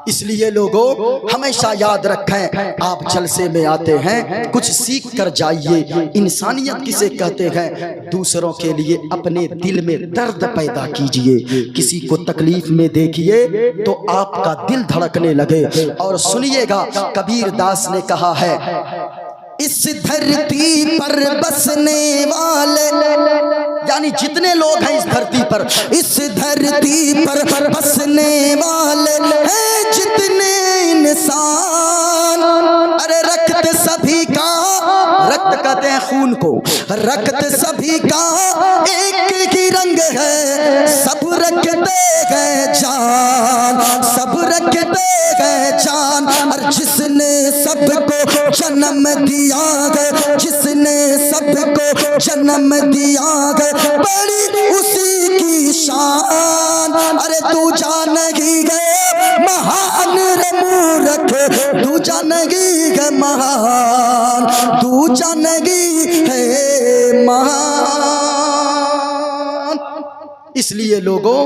इसलिए लोगों हमेशा याद रखें, आप जलसे में आते हैं कुछ सीख कर जाइए। इंसानियत किसे कहते हैं? दूसरों के लिए अपने दिल में दर्द पैदा कीजिए। किसी को तकलीफ में देखिए तो आपका दिल धड़कने लगे। और सुनिएगा, कबीर दास ने कहा है, इस धरती पर बसने वाले, यानी जितने लोग हैं इस धरती पर, इस धरती पर बसने वाले हैं जितने इंसान, अरे रक्त सभी का, रक्त कहते हैं खून को, रक्त सभी का एक ही रंग है, सब रखते गए जान, सब रखते गए जान। और जिसने सबको जन्म दिया है, जिसने सबको जन्म दिया है, बड़ी उसी की शान। अरे तू जानगी गए महान रे मूर्ख, तू जानगी है महान, तू जानगी है महान। इसलिए लोगों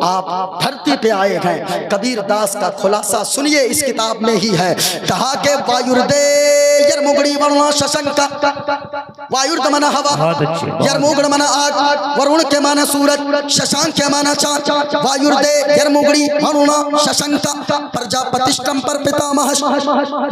आप धरती पे आए हैं। कबीर दास का खुलासा सुनिए, इस किताब में ही है। कहा के वायुर्दे यर्मुगड़ी वरुण शशंक, वायुर्द माना हवा, यर्मुगड़ माना आग, वरुण के माना सूरज, शशांक के माना चांद। वायुर्दे यर्मुगड़ी वरुण शशंक, प्रजापतिष्ठम पर पितामह,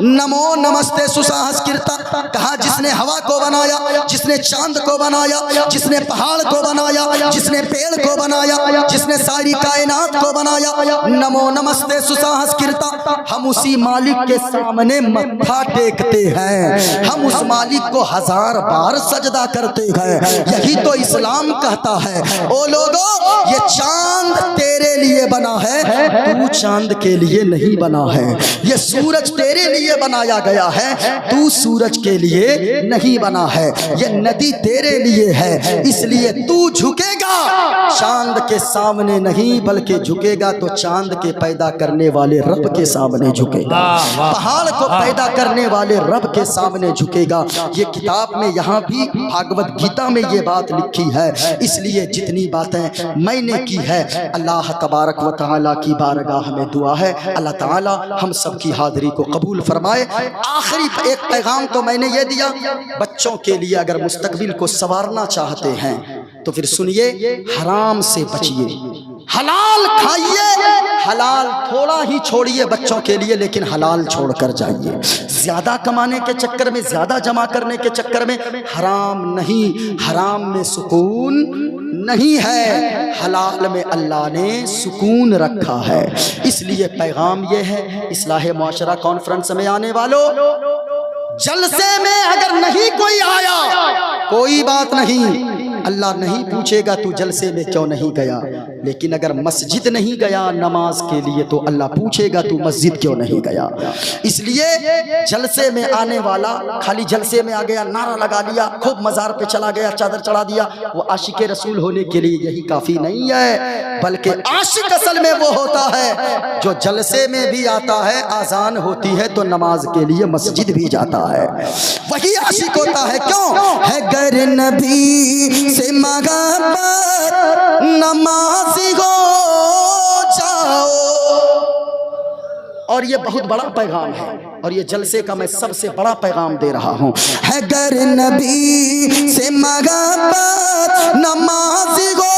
नमो नमस्ते सुसाहस्कृता। कहा जिसने हवा को बनाया, जिसने चांद को बनाया, जिसने पहाड़ को बनाया, जिसने पेड़ को बनाया, जिसने सारी कायनात को बनाया, नमो नमस्ते सुसाहस्कृता। हम उसी मालिक के सामने मत्था टेकते हैं, हम उस मालिक को 1000 बार सजदा करते हैं। यही तो इस्लाम कहता है। ओ लोगों, ये चांद तेरे लिए बना है, तू चांद के लिए नहीं बना है। ये सूरज तेरे लिए बनाया गया है, तू सूरज के लिए नहीं बना है। ये नदी तेरे लिए है, इसलिए तू झुकेगा चांद के सामने नहीं, बल्कि झुकेगा तो चांद के पैदा करने वाले रब के सामने झुकेगा, पहाड़ को पैदा करने वाले रब के सामने झुकेगा। ये किताब में यहाँ भी भागवत गीता में ये बात लिखी है। इसलिए जितनी बातें मैंने की है, अल्लाह तबारक व तआला की बारगाह में दुआ है, अल्लाह ताला हम सब की हाजिरी को कबूल फरमाए। आखिरी एक पैगाम तो मैंने ये दिया, बच्चों के लिए अगर मुस्तकबिल को संवारना चाहते हैं तो फिर सुनिए, हराम से बचिए, हलाल खाइए, हलाल थोड़ा ही छोड़िए बच्चों के लिए, लेकिन हलाल छोड़कर जाइए। ज्यादा कमाने के चक्कर में, ज्यादा जमा करने के चक्कर में हराम नहीं, हराम में सुकून नहीं है, हलाल में अल्लाह ने सुकून रखा है। इसलिए पैगाम ये है, इस्लाह मुआशरा कॉन्फ्रेंस में आने वालों, जलसे में अगर नहीं कोई आया कोई बात नहीं, अल्लाह नहीं पूछेगा तू जलसे में क्यों नहीं गया, लेकिन अगर मस्जिद नहीं गया नमाज के लिए तो अल्लाह पूछेगा तू मस्जिद क्यों नहीं गया। इसलिए जलसे में आने वाला खाली जलसे में आ गया, नारा लगा लिया, खूब मज़ार पे चला गया, चादर चढ़ा दिया, वो आशिक रसूल होने के लिए यही काफ़ी नहीं है, बल्कि आशिक असल में वो होता है जो जलसे में भी आता है, आज़ान होती है तो नमाज के लिए मस्जिद भी जाता है, वही आशिक होता है। क्यों है गर नबी से मांगा नमाज़ी हो जाओ। और ये बहुत बड़ा पैगाम है, और ये जलसे का मैं सबसे बड़ा पैगाम दे रहा हूँ। है गर नबी से मांगा नमाज़ी हो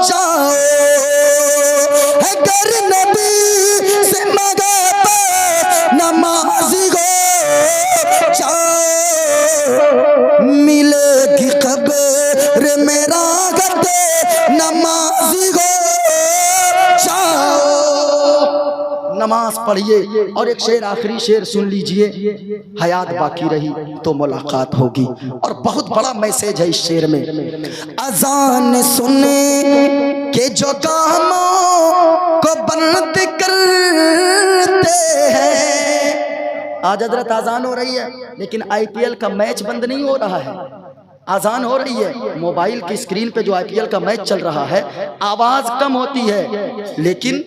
जाओ, है गर नबी से मांगा नमाज़ी हो जाओ, मिलेगी क़ब्र में राहत नमाज़ी हो जाओ। नमाज पढ़िए। और एक शेर, आखिरी शेर सुन लीजिए, हयात बाकी रही तो मुलाकात होगी, और बहुत बड़ा मैसेज है इस शेर में। अजान सुने के जो कामों को बंद करते हैं, आज हजरत आजान हो रही है लेकिन IPL का मैच बंद नहीं हो रहा है, आजान हो रही है, मोबाइल की स्क्रीन पे जो IPL का मैच चल रहा है आवाज कम होती है लेकिन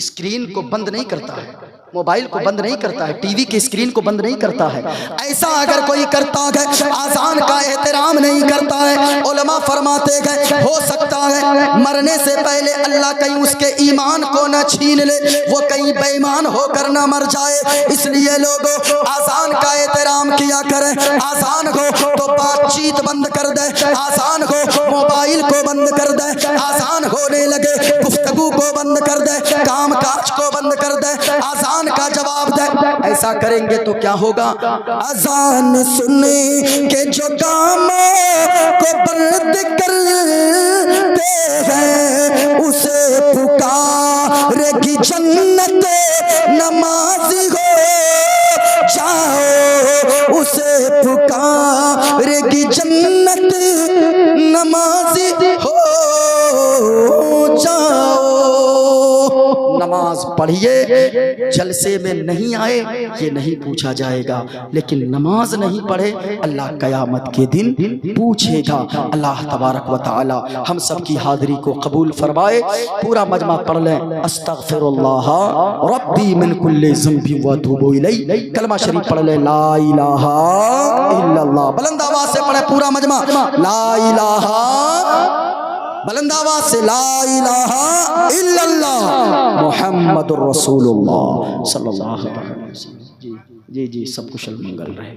स्क्रीन को बंद नहीं करता है, मोबाइल को बंद नहीं करता है, टीवी की स्क्रीन को बंद नहीं करता है। ऐसा अगर कोई करता है, आजान का एहतराम नहीं करता है, उलमा फरमाते गए हो सकता है मरने से पहले अल्लाह कहीं उसके ईमान को न छीन ले, वो कहीं बेईमान होकर न मर जाए। इसलिए लोगों आजान का एहतराम किया करें, आजान हो तो बातचीत बंद कर दे, आजान हो मोबाइल को बंद कर दे, आजान होने लगे गुफ्तगू को बंद कर दे, काम काज को बंद कर दे, आजान का जवाब दे। ऐसा करेंगे तो क्या होगा? अजान सुने के जो कामों को बंद करते हैं उसे पुकारेगी जन्नत नमाज़ी हो जाओ, उसे पुकारेगी जन्नत नमाज़ी हो जाओ। नमाज पढ़िए, जलसे में नहीं आए ये नहीं पूछा जाएगा, लेकिन नमाज नहीं पढ़े अल्लाह कयामत के दिन पूछेगा। अल्लाह तबारक व तआला हम सब की हाज़िरी को कबूल फरमाए। पूरा मजमा पढ़ लें, अस्तगफिरुल्लाह रब्बी मिन कुल्ली ज़ंबि व अतूबु इलैहि। कलमा शरीफ पढ़ लें, ला इलाहा इल्लल्लाह। बुलंद आवाज़ से पढ़े पूरा मजमा, ला इलाहा, बुलंद आवाज़ से ला इलाहा इल्लल्लाह मुहम्मदुर रसूलुल्लाह सल्लल्लाहु अलैहि वसल्लम। जी जी, सब कुशल मंगल रहे।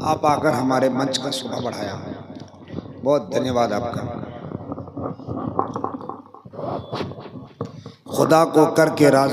आप आकर हमारे मंच का शोभा बढ़ाया, बहुत धन्यवाद आपका। खुदा को करके राज़ी